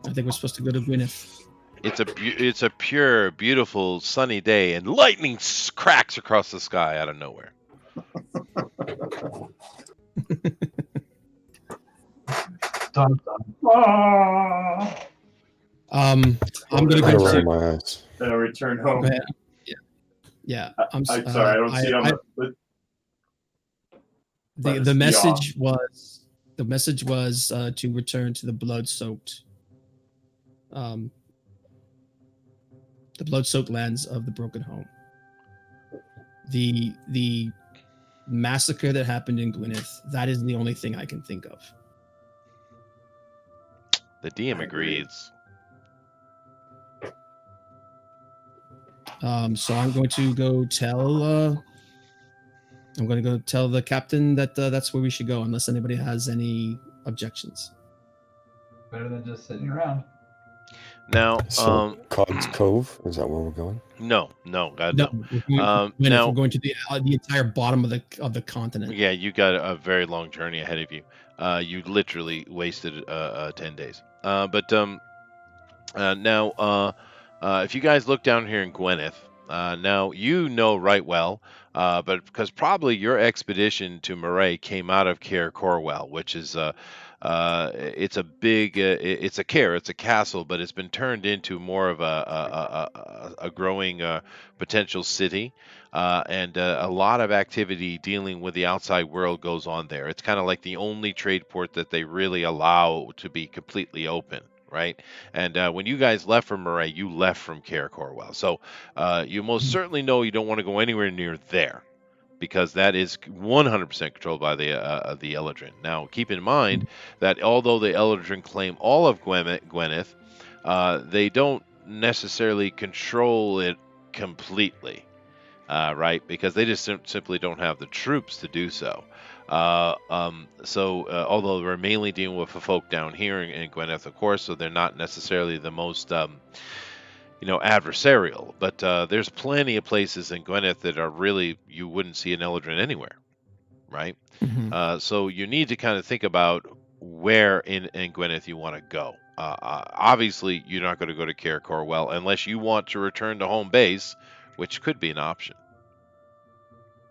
I think we're supposed to go to Gwyneth.
It's a pure, beautiful, sunny day, and lightning cracks across the sky out of nowhere.
Dun, dun. Ah!
I'm gonna
I
go
had to roll
to.
my eyes.
Then I return home.
Go ahead. Yeah.
I'm sorry, I don't see it on the.
The message was to return to the blood-soaked lands of the broken home. The massacre that happened in Gwyneth, that is the only thing I can think of.
The DM agrees.
So I'm going to go tell the captain that that's where we should go, unless anybody has any objections.
Better than just sitting around.
Now,
So, Cod's Cove, is that where we're going?
no, God, no.
Now
Now,
we're going to the entire bottom of the continent.
yeah, you got a very long journey ahead of you. You literally wasted 10 days. Now, if you guys look down here in Gwyneth, now you know right well, but because probably your expedition to Moray came out of Cair Corwell, which is it's a big, it's a castle, but it's been turned into more of a growing potential city, and a lot of activity dealing with the outside world goes on there. It's kind of like the only trade port that they really allow to be completely open. Right, and when you guys left from Moray, you left from Cair Corwell, so you most certainly know you don't want to go anywhere near there, because that is 100% controlled by the Eldrin. Now, keep in mind that although the Eldrin claim all of Gwyneth, they don't necessarily control it completely, right? Because they just simply don't have the troops to do so. Although we're mainly dealing with the folk down here in Gwyneth, of course, so they're not necessarily the most adversarial. But there's plenty of places in Gwyneth that are really you wouldn't see an Eldrin anywhere, right?
Mhm.
So you need to kind of think about where in Gwyneth you want to go. Obviously, you're not going to go to Cair Corwell unless you want to return to home base, which could be an option.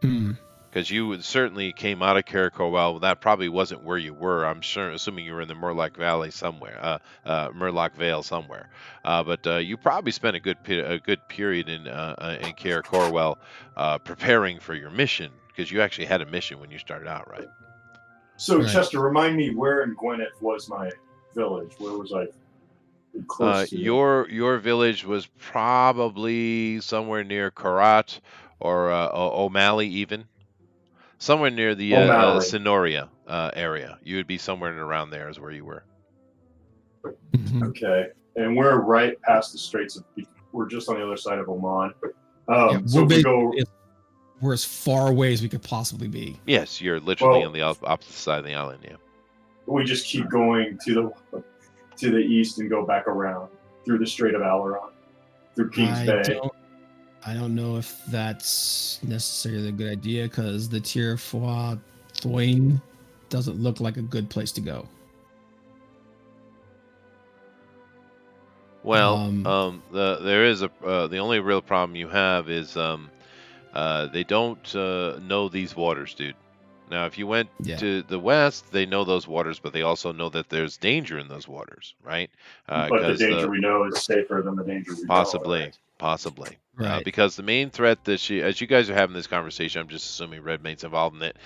Hmm.
Because you certainly came out of Cair Corwell. That probably wasn't where you were. I'm sure, assuming you were in the Murloc Valley somewhere, Murloc Vale somewhere. But you probably spent a good period in Cair Corwell preparing for your mission, because you actually had a mission when you started out, right?
So,
Right.
Chester, remind me where in Gwyneth was my village? Where was I close to?
Your village was probably somewhere near Karat or O'Malley, even somewhere near the
O'Malley.
Sonoria area. You would be somewhere around there is where you were.
Mhm.
Okay. And we're right past the Straits of. We're just on the other side of Oman.
Yeah,
So if we go.
we're as far away as we could possibly be.
Yes, you're literally
Well-
on the opposite side of the island. Yeah.
We just keep going to the east and go back around through the Strait of Aleron, through Kings Bay.
I don't know if that's necessarily a good idea because the Tier 4 Thwain doesn't look like a good place to go.
Well, there is the only real problem you have is they don't know these waters, dude. Now, if you went
Yeah.
to the west, they know those waters, but they also know that there's danger in those waters, right?
But the
'Cause
danger we know is safer than the danger we
possibly,
don't.
possibly.
Right.
Because the main threat that as you guys are having this conversation, I'm just assuming Redmane's involved in it.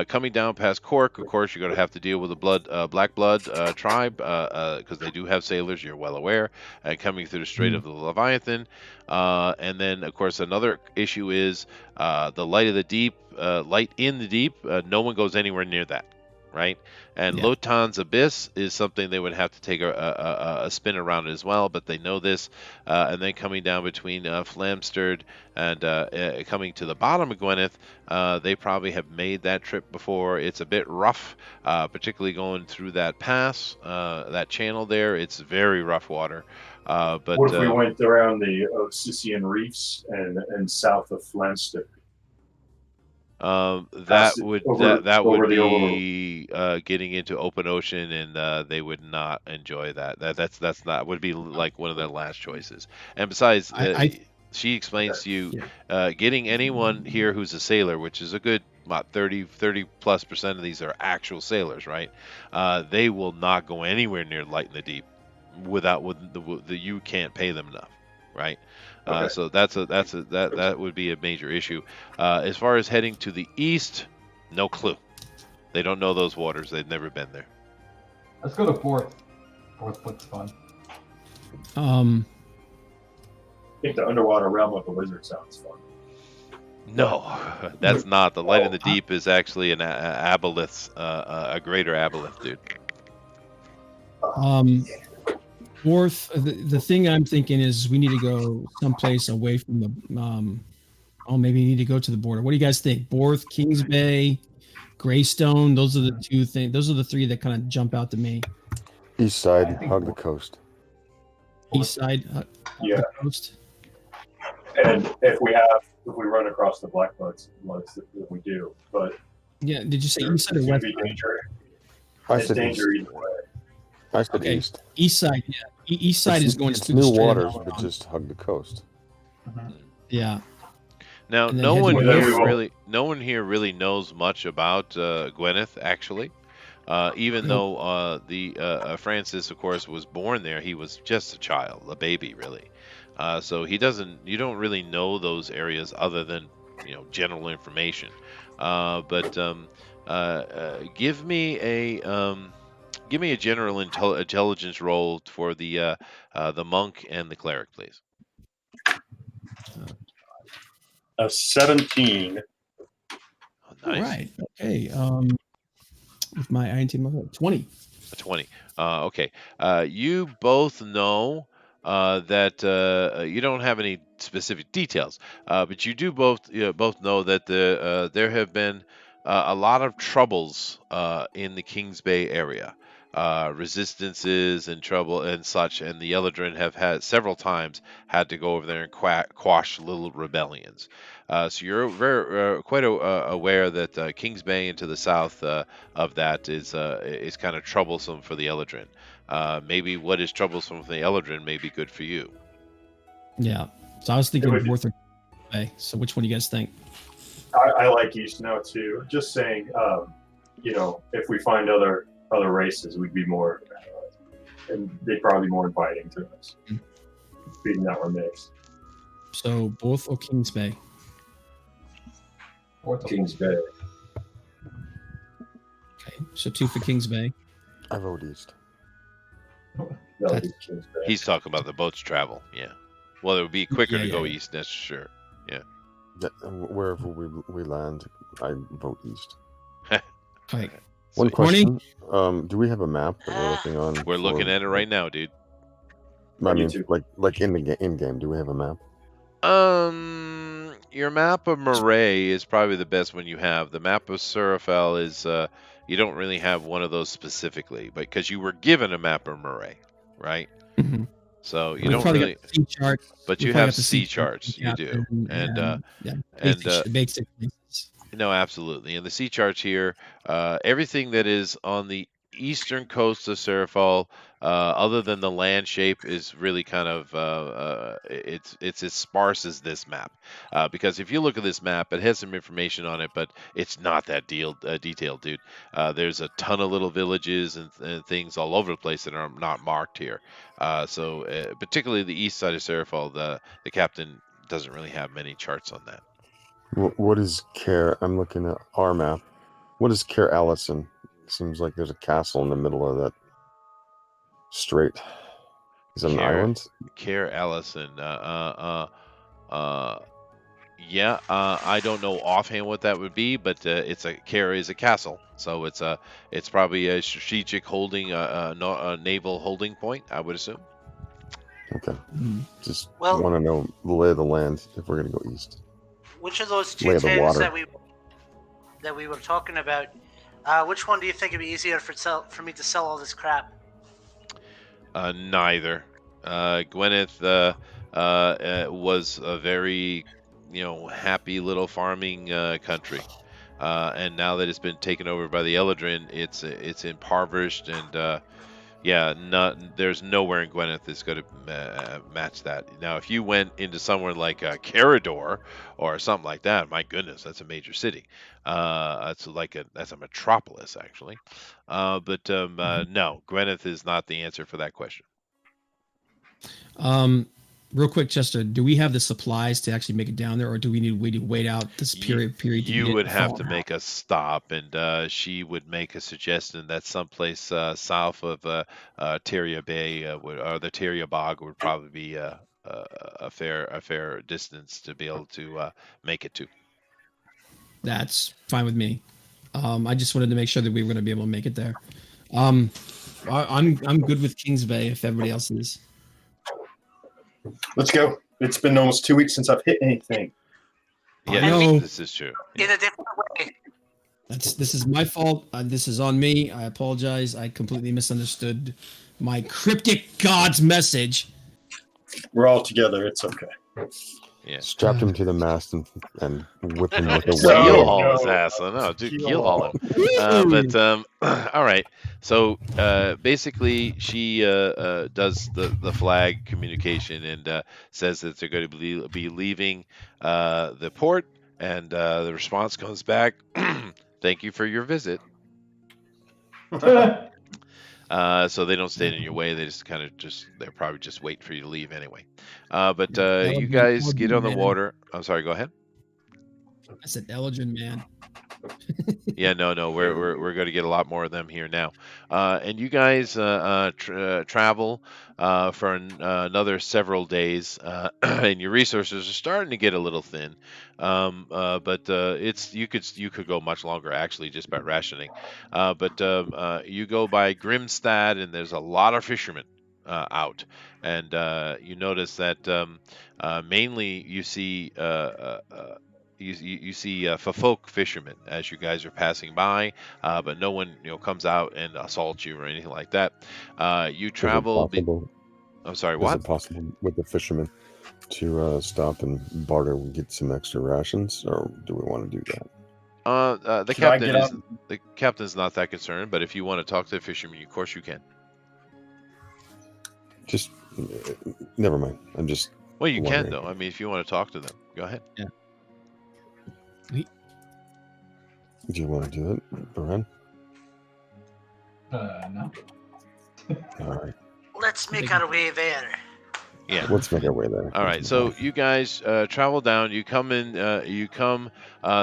Coming down past Cork, of course, you're going to have to deal with the Black Blood tribe, because they do have sailors. You're well aware. Coming through the Strait of the Leviathan, and then of course another issue is the light of the deep, light in the deep. No one goes anywhere near that. Right, and
Yeah.
Lotan's Abyss is something they would have to take a spin around as well, but they know this. And then coming down between Flamstead and coming to the bottom of Gwyneth, they probably have made that trip before. It's a bit rough, particularly going through that pass, that channel there. It's very rough water. But
What if we went around the Ossisian Reefs and south of Flamstead?
that would
over the
be getting into open ocean, and they would not enjoy that. That's not would be like one of their last choices. And besides, she explains to you, getting anyone here who's a sailor, which is a good about 30 plus % of these are actual sailors, right? They will not go anywhere near light in the deep without the you can't pay them enough, right?
Okay.
So that would be a major issue. As far as heading to the east, no clue. They don't know those waters. They've never been there.
Let's go to fourth. Fourth looks fun.
Um,
I think the underwater realm of the wizard sounds fun.
No, that's not. The light in the deep is actually an aboleth, a greater aboleth, dude.
fourth, the thing I'm thinking is we need to go someplace away from the. Maybe we need to go to the border. What do you guys think? Borth, Kings Bay, Greystone. Those are the two things. Those are the three that kind of jump out to me.
East side, hug the coast.
East side,
Yeah.
the coast.
And if we run across the Black Bloods, we do. But
Yeah, did you say
there's
east side or
going
west?
to be danger.
I
There's
said east.
danger either way.
I said
Okay.
east.
East side, yeah. East side is going
it's
through the
new
Strait of
waters,
Malacca.
but just hug the coast.
Yeah.
Now,
And then
no
head
one
to
the
here
west.
no one here really knows much about Gwyneth, actually. Even though the Francis, of course, was born there, he was just a child, a baby, really. So you don't really know those areas other than general information. But give me a general intelligence roll for the monk and the cleric, please.
A 17.
Oh, nice.
All right. Okay. With my INT, 20.
A 20. Okay. You both know that you don't have any specific details, but you do both know that there have been a lot of troubles in the Kings Bay area. Resistances and trouble and such, and the Eldrin have had several times had to go over there and quash little rebellions. So you're very quite aware that Kings Bay and to the south of that is kind of troublesome for the Eldrin. Maybe what is troublesome for the Eldrin may be good for you.
Yeah. So I was
It
thinking
would-
north or bay. So which one do you guys think?
I like East now too. Just saying, if we find other races, we'd be more, and they'd probably be more inviting to us, being that we're mixed.
So both or Kings Bay?
Kings Bay.
Okay. So 2 for Kings Bay.
I vote east.
That would be Kings Bay.
He's talking about the boats travel. Yeah. Well, it would be quicker
Yeah,
to
yeah,
go
yeah.
east. That's sure.
Yeah, wherever we land, I vote east.
Okay.
One
Horny?
question: do we have a map that we're looking on?
We're looking at it right now, dude.
I mean,
YouTube.
like in the in game, do we have a map?
Your map of Moray is probably the best one you have. The map of Sarifal is you don't really have one of those specifically, but because you were given a map of Moray, right?
Mhm.
So you
We've
don't
probably
really,
got the sea chart.
but
We've
you
probably
have
got the
sea charts. You do, and
yeah,
and,
basic basis.
no, absolutely. And the sea charts here, everything that is on the eastern coast of Sarifal, other than the land shape, is really kind of it's as sparse as this map. Because if you look at this map, it has some information on it, but it's not that detailed, dude. There's a ton of little villages and things all over the place that are not marked here. So particularly the east side of Sarifal, the captain doesn't really have many charts on that.
What is Care? I'm looking at our map. What is Care Allison? Seems like there's a castle in the middle of that strait. Is it an
Care-
island?
Care Allison. I don't know offhand what that would be, but it's a Care is a castle, so it's probably a strategic holding, a naval holding point, I would assume.
Okay.
Mhm.
Just
Well-
want to know the lay of the land if we're gonna go east.
Which of those
Lay
two
of the
towns
water.
that we were talking about, which one do you think would be easier for me to sell all this crap?
Neither. Gwyneth was a very, happy little farming country, and now that it's been taken over by the Eldrin, it's impoverished and. There's nowhere in Gwyneth that's going to match that. Now, if you went into somewhere like Carador or something like that, my goodness, that's a major city. That's a metropolis actually. But no, Gwyneth is not the answer for that question.
Real quick, Chester, do we have the supplies to actually make it down there, or do we need to wait out this period? To
You
get
would have
fallen
to
out?
make a stop, and she would make a suggestion that someplace south of Tyria Bay or the Tyria Bog would probably be a fair distance to be able to make it to.
That's fine with me. I just wanted to make sure that we were going to be able to make it there. I'm good with Kings Bay if everybody else is.
Let's go. It's been almost 2 weeks since I've hit anything.
Yeah,
know.
this is true.
In a different way.
This is my fault. This is on me. I apologize. I completely misunderstood my cryptic God's message.
We're all together. It's okay.
Yeah.
Strapped him to the mast and whip him with a
So-
wet
Keel
rope.
haul his
no.
ass. I know, dude.
Keel
Keel haul
haul.
him. All right. So basically, she does the flag communication and says that they're going to be leaving the port, and the response comes back. Thank you for your visit. So they don't stand in your way. They just they're probably just waiting for you to leave anyway. But you guys get on the water. I'm sorry. Go ahead.
I said Eldrin, man.
Yeah, no, we're going to get a lot more of them here now. And you guys travel for another several days, and your resources are starting to get a little thin. But you could go much longer actually just by rationing. But you go by Grimstad, and there's a lot of fishermen out, and you notice that mainly you see you see folk fishermen as you guys are passing by, but no one comes out and assaults you or anything like that. You
Is it
travel.
possible?
I'm sorry,
Is
what?
it possible with the fishermen to stop and barter and get some extra rations, or do we want to do that?
The
Should I
captain
get
is
up?
the captain's not that concerned, but if you want to talk to the fisherman, of course you can.
Just never mind. I'm just
Well, you can
wondering.
though. I mean, if you want to talk to them, go ahead.
Do you want to do it, Baran?
No.
All right.
Let's make our way there.
Yeah.
Let's make our way there.
All right, so you guys travel down. You come in. You come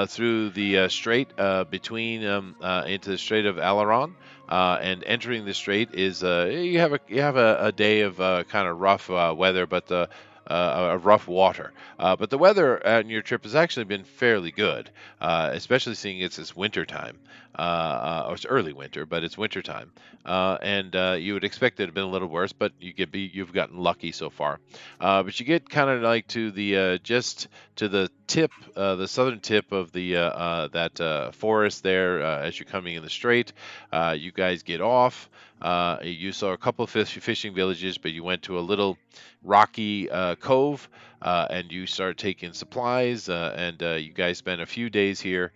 through the strait between into the Strait of Alaron, and entering the strait is you have a day of kind of rough weather, but rough water. But the weather on your trip has actually been fairly good, especially seeing it's winter time, or it's early winter, but it's winter time, and you would expect it to have been a little worse, but you've gotten lucky so far. But you get kind of like to the just to the tip, the southern tip of the that forest there as you're coming in the strait. You guys get off. You saw a couple of fishing villages, but you went to a little rocky cove, and you start taking supplies. And you guys spend a few days here.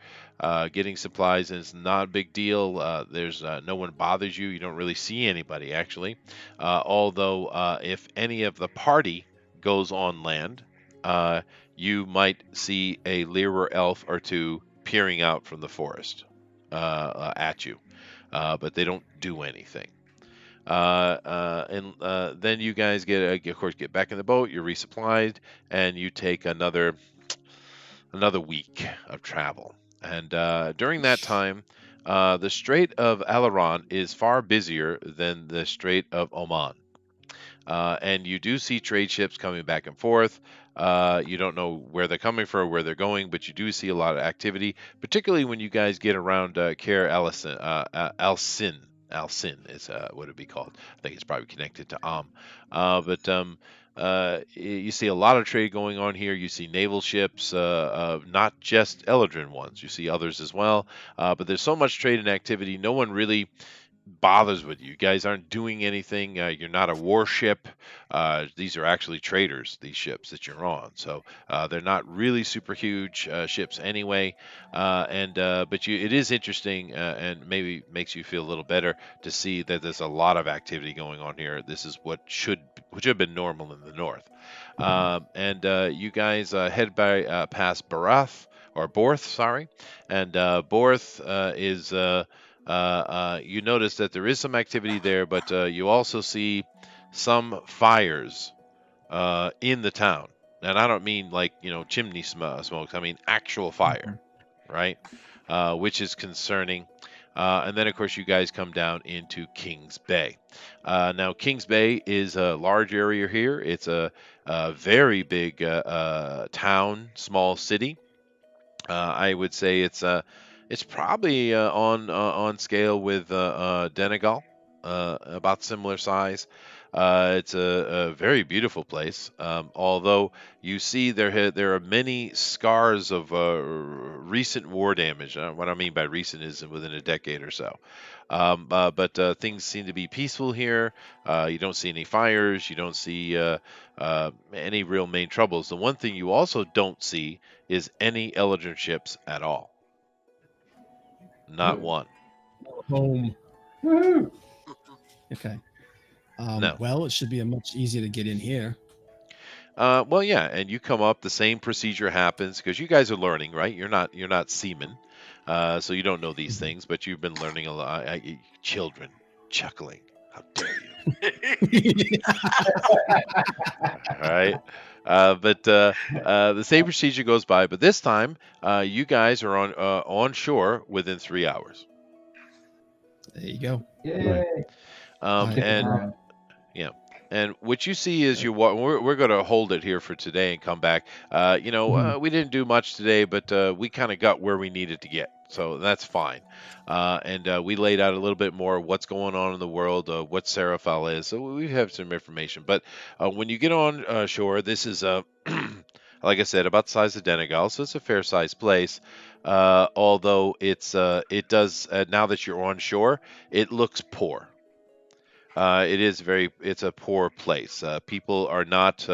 Getting supplies, and it's not a big deal. There's no one bothers you. You don't really see anybody actually, although if any of the party goes on land, you might see a Lyra elf or two peering out from the forest at you, but they don't do anything. And then you guys of course, get back in the boat. You're resupplied, and you take another week of travel. And during that time, the Strait of Alaron is far busier than the Strait of Oman. And you do see trade ships coming back and forth. You don't know where they're coming from or where they're going, but you do see a lot of activity, particularly when you guys get around Cair Alcin. Alcin is what it'd be called. I think it's probably connected to but you see a lot of trade going on here. You see naval ships, not just Eladrin ones. You see others as well. But there's so much trade and activity. No one really bothers with you. You guys aren't doing anything. You're not a warship. These are actually traders, these ships that you're on. So they're not really super huge ships anyway. But it is interesting, and maybe makes you feel a little better to see that there's a lot of activity going on here. This is what should have been normal in the north. And you guys head by past Barath or Borth, sorry, and Borth is. You notice that there is some activity there, but you also see some fires in the town. And I don't mean like, chimney smokes. I mean actual fire, right? Which is concerning. And then, of course, you guys come down into Kings Bay. Now, Kings Bay is a large area here. It's a very big town, small city. I would say it's probably on scale with Denegal, about similar size. It's a very beautiful place. Although you see there are many scars of recent war damage. What I mean by recent is within a decade or so. But things seem to be peaceful here. You don't see any fires. You don't see any real main troubles. The one thing you also don't see is any Eldrin ships at all. Not one.
Home.
Woohoo!
Okay.
No.
Well, it should be a much easier to get in here.
Well, yeah, and you come up, the same procedure happens because you guys are learning, right? You're not seamen, so you don't know these things, but you've been learning a lot. Children chuckling. How dare you? All right. But the same procedure goes by, but this time you guys are on shore within 3 hours.
There you go.
Yay!
And
Around.
yeah, and what you see is we're going to hold it here for today and come back. We didn't do much today, but we kind of got where we needed to get, so that's fine. And we laid out a little bit more of what's going on in the world, what Sarifal is. So we have some information. But when you get on shore, this is a like I said, about the size of Dinale, so it's a fair sized place. Although it does now that you're on shore, it looks poor. It's a poor place. People are not,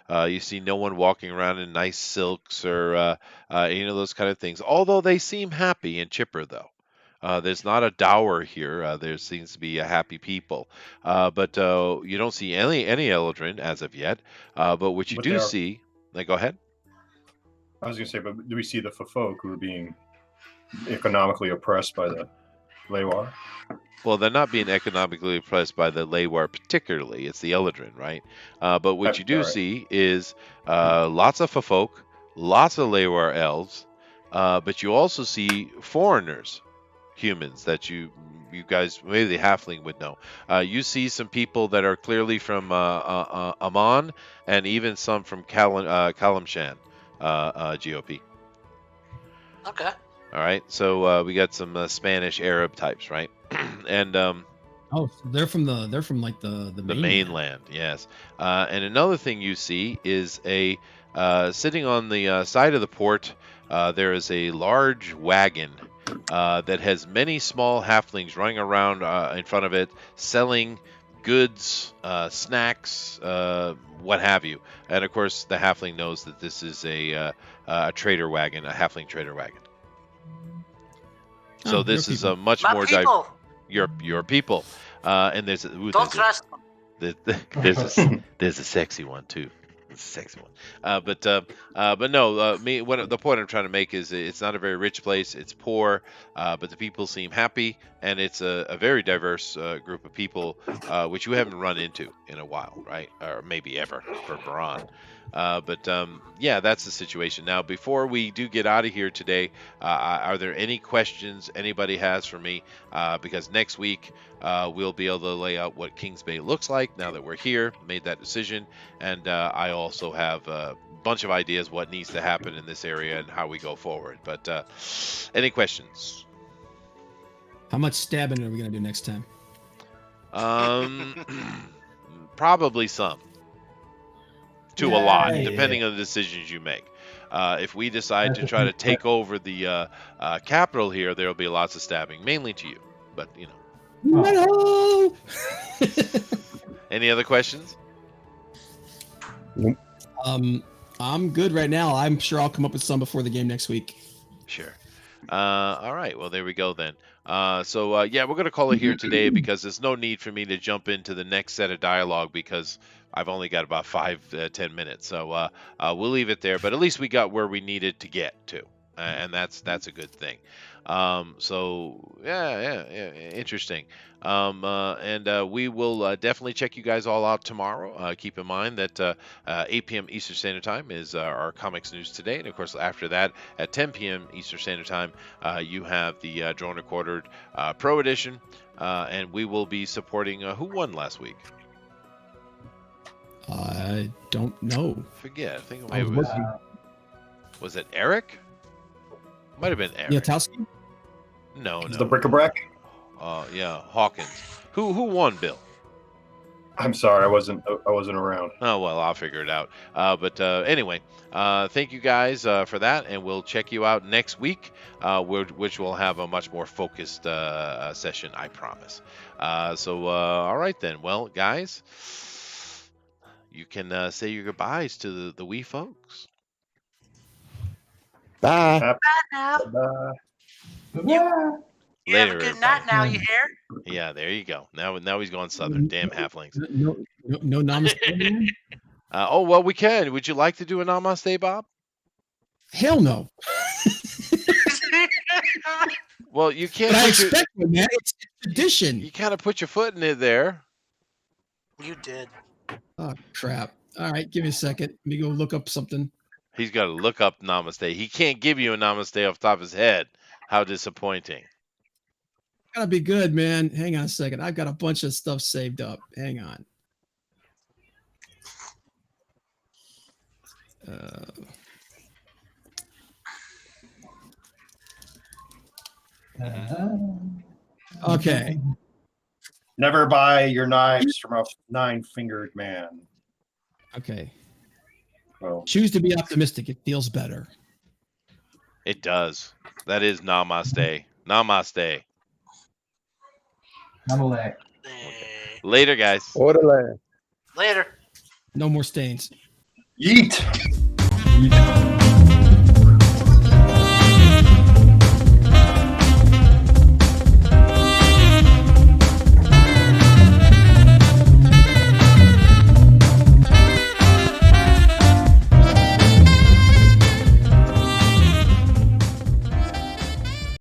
you see no one walking around in nice silks or, those kind of things. Although they seem happy and chipper, though. There's not a dour here. There seems to be a happy people, but you don't see any Eldrin as of yet. But what you
But
do
they are.
see, go ahead.
I was going to say, but do we see the folk who are being economically oppressed by the Lewar?
Well, they're not being economically oppressed by the Lewar particularly. It's the Eldrin, right? But what you do
All right.
see is lots of folk, lots of Lewar elves, but you also see foreigners, humans that you guys, maybe the halfling would know. You see some people that are clearly from Amon, and even some from Kalimshan GOP.
Okay.
All right, so we got some Spanish Arab types, right? And
Oh, so they're from like the
the mainland, yes. And another thing you see is a sitting on the side of the port. There is a large wagon that has many small halflings running around in front of it, selling goods, snacks, what have you. And of course, the halfling knows that this is a trader wagon, a halfling trader wagon. So
Oh,
this
your
is a
people.
much
My
more
people.
your people. And there's
Don't trust them.
there's a sexy one too. It's a sexy one. But no. The point I'm trying to make is it's not a very rich place. It's poor, but the people seem happy, and it's a very diverse group of people, which you haven't run into in a while, right? Or maybe ever for Baran. Yeah, that's the situation. Now, before we do get out of here today, are there any questions anybody has for me? Because next week we'll be able to lay out what Kings Bay looks like now that we're here, made that decision, and I also have a bunch of ideas what needs to happen in this area and how we go forward. But any questions?
How much stabbing are we gonna do next time?
Probably some. To a lot,
Yay.
depending on the decisions you make. If we decide to try to take over the capital here, there will be lots of stabbing, mainly to you. But
No!
Any other questions?
I'm good right now. I'm sure I'll come up with some before the game next week.
Sure. All right. Well, there we go then. Yeah, we're going to call it here today because there's no need for me to jump into the next set of dialogue because I've only got about 5-10 minutes. So we'll leave it there. But at least we got where we needed to get to, and that's a good thing. Yeah, interesting. We will definitely check you guys all out tomorrow. Keep in mind that 8 p.m. Eastern Standard Time is our comics news today, and of course after that at 10 p.m. Eastern Standard Time, you have the Drone Recorded Pro Edition, and we will be supporting who won last week.
I don't know.
Forget. I think
I
maybe
was
it
working.
was it Eric? Might have been Eric.
Yatowski?
No.
The bric-a-brac.
Yeah, Hawkins. Who won, Bill?
I'm sorry, I wasn't around.
Oh, well, I'll figure it out. Anyway, thank you guys for that, and we'll check you out next week, which will have a much more focused session, I promise. All right then. Well, guys, you can say your goodbyes to the wee folks.
Bye.
Now,
Bye.
you have
Later,
a good night
everybody.
now, you hear?
Yeah, there you go. Now he's going southern. Damn halflings.
No namaste, man?
Oh, well, we can. Would you like to do a namaste, Bob?
Hell no.
Well, you can't.
But I
put your-
expect it, man. It's tradition.
you kind of put your foot in it there.
You did.
Oh, crap. All right, give me a second. Let me go look up something.
He's got to look up namaste. He can't give you a namaste off the top of his head. How disappointing.
Gotta be good, man. Hang on a second. I've got a bunch of stuff saved up. Hang on. Okay.
Never buy your knives from a 9-fingered man.
Okay.
Well,
Choose to be optimistic. It feels better.
It does. That is namaste. Namaste.
Nonetheless.
Eh,
Later, guys.
Orale.
later.
No more stains.
yeet.
You know.